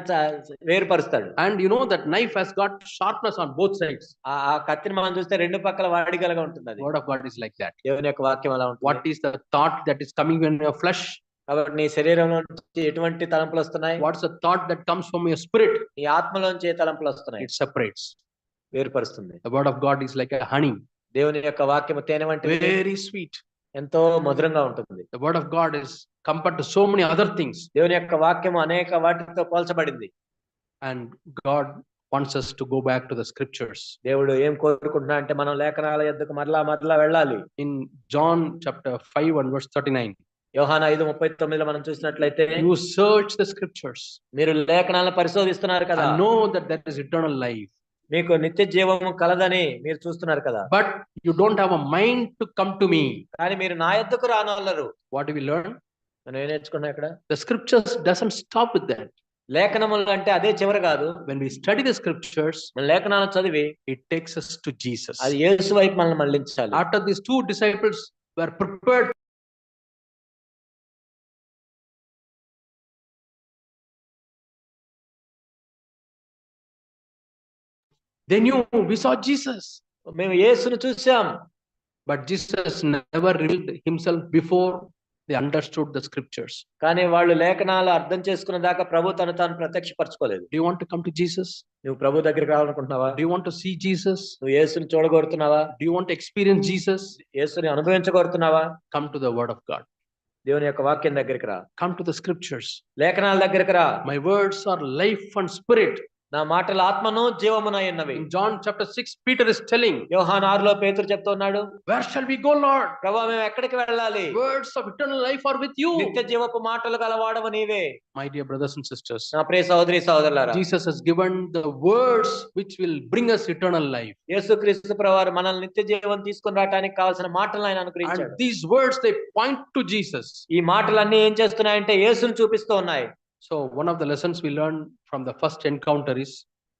వేరుపరుస్తాడు. And you know that knife has got sharpness on both sides. ఆ కత్తిని మనం చూస్తే రెండు పక్కల వాడిగలగా ఉంటుంది. అది Word of God is like that. దేవుని యొక్క వాక్యం అలా ఉంటుంది. What is the thought that is coming in your flesh? కాబట్టి నీ శరీరంలో నుంచి ఎటువంటి తలంపులు వస్తున్నాయి? What's the thought that comes from your spirit? నీ ఆత్మలోంచి ఏ తలంపులు వస్తున్నాయి? It separates. వేరుపరుస్తుంది. The word of God is like a honey. దేవుని యొక్క వాక్యము తేనె వంటిది, very sweet. ఎంతో మధురంగా ఉంటుంది. The word of God is compared to so many other things. దేవుని యొక్క వాక్యము అనేక వాటితో పోల్చబడింది. And God wants us to go back to the scriptures. దేవుడు ఏం కోరుకుంటున్నా అంటే మనం లేఖనాల యొద్దకు మరలా వెళ్ళాలి. In John chapter 5 and verse 39. యోహాను 5:39 లో మనం చూసినట్లయితే, you search the scriptures. మీరు లేఖనాలను పరిశోధిస్తున్నారు కదా. And know that there is eternal life. మీకు నిత్య జీవము కలదని మీరు చూస్తున్నారు కదా. But you don't have a mind to come to me. కానీ మీరు నా యొద్దకు రానొల్లరు. What do we learn? మనం ఏం నేర్చుకున్నాం ఇక్కడ? The scriptures doesn't stop with that. లేఖనములు అంటే అదే చివరి కాదు. When we study the scriptures, మన లేఖనాలను చదివి it takes us to Jesus. అది యేసు వైపు మనల్ని మళ్ళించాలి. After these two disciples were prepared, they knew, we saw Jesus. మేము యేసును చూసాం. But Jesus never revealed himself before they understood the scriptures. కానీ వాళ్ళు లేఖనాలు అర్థం చేసుకున్న దాకా ప్రభు తను తాను ప్రత్యక్షపరచుకోలేదు. Do you want to come to Jesus? నువ్వు ప్రభు దగ్గరికి రావాలనుకుంటున్నావా? Do you want to see Jesus? నువ్వు యేసుని చూడగోరుతున్నావా? Do you want to experience Jesus? యేసుని అనుభవించగోరుతున్నావా? Come to the word of God. దేవుని యొక్క వాక్యం దగ్గరికి రా. Come to the scriptures. లేఖనాల దగ్గరికి రా. My words are life and spirit. నా మాటలు ఆత్మను జీవమునై ఉన్నవి. In John chapter 6, Peter is telling, యోహాను 6లో పేతురు చెప్తున్నాడు, where shall we go, Lord? ప్రభువా మేము ఎక్కడికి వెళ్ళాలి? Words of eternal life are with you. నిత్య జీవపు మాటలు గలవాడవు నీవే. My dear brothers and sisters, నా ప్రియ సహోదరి సహోదరులారా, Jesus has given the words which will bring us eternal life. యేసుక్రీస్తు ప్రభువారు మనల్ని నిత్య జీవం తీసుకొని రావడానికి కావాల్సిన మాటలను ఆయన అనుగ్రహించాడు. And these words, they point to Jesus. ఈ మాటలన్నీ ఏం చేస్తున్నాయంటే యేసును చూపిస్తూ ఉన్నాయి. So one of the lessons we learned from the first encounter is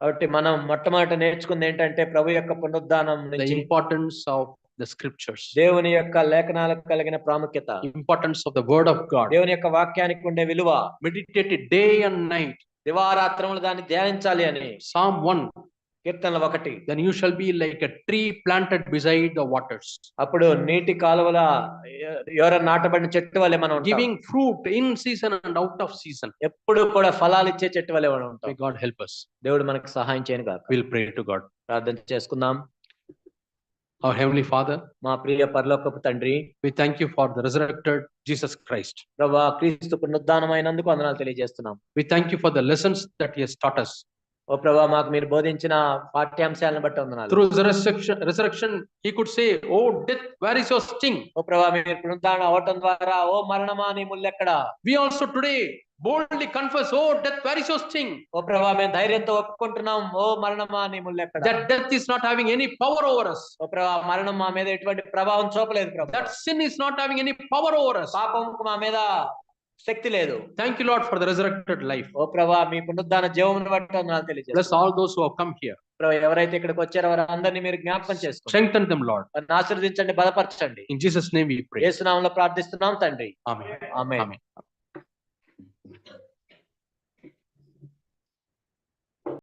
కాబట్టి మనం మొట్టమొదట నేర్చుకుంది ఏంటంటే ప్రభు యొక్క పునరుద్ధానం the నుంచి importance of the scriptures, దేవుని యొక్క లేఖనాలకు కలిగిన ప్రాముఖ్యత, importance of the word of God. దేవుని యొక్క వాక్యానికి ఉండే విలువ, Meditate it day and night. దివారాత్రములు దాన్ని ధ్యానించాలి అని. Psalm 1, కీర్తనలు 1. then you shall be like a tree planted beside the waters, అప్పుడు నీటి కాలువల ఎవరైనా నాటబడిన చెట్టు వలె మనం ఉంటాం. giving fruit in season and out of season. ఎప్పుడు కూడా ఫలాలు ఇచ్చే చెట్టు వలె మనం ఉంటాం. May God help us. దేవుడు మనకు సహాయం చేయను గాక. We'll pray to God. ప్రార్థన చేసుకుందాం. Our Heavenly Father, మా ప్రియ పరలోకపు తండ్రి, we thank you for the resurrected Jesus Christ. ప్రభువా, క్రీస్తు పునరుద్ధానమైనందుకు వందనాలు తెలియజేస్తున్నాం. We thank you for the lessons that He has taught us. ఓ ప్రభువా, మాకు మీరు బోధించిన పాఠ్యాంశాలను బట్టి వందనాలు. Through the resurrection, He could say, "Oh death, where is your sting?" ఓ ప్రభువా, మీరు పునరుద్ధానం అవటం ద్వారా, ఓ మరణమా నీ ముల్లెక్కడ? We also today boldly confess, "Oh death, where is your sting?" ఓ ప్రభువా, మేము ధైర్యంతో ఒప్పుకుంటున్నాం, ఓ మరణమా నీ ముల్లెక్కడ? That death is not having any power over us. ఓ ప్రభువా, మరణం మా మీద ఎటువంటి ప్రభావం చూపలేదు ప్రభువా. That sin is not having any power over us. పాపంకు మా మీద శక్తి లేదు. Thank you, Lord, for the resurrected life. ఓ ప్రభువా, మీ పునరుద్ధాన జీవమును బట్టి వందనాలు Bless తెలియజేస్తున్నాం. all those who have come here. ప్రభువా, ఎవరైతే ఇక్కడికి వచ్చారో వారందరినీ మీరు జ్ఞాపకం చేసుకోండి. Strengthen them, Lord. వారిని ఆశీర్వదించండి, బలపరచండి. In Jesus' name we pray. యేసు నామములో ప్రార్థిస్తున్నాం తండ్రి. Amen. ఆమేన్. Amen.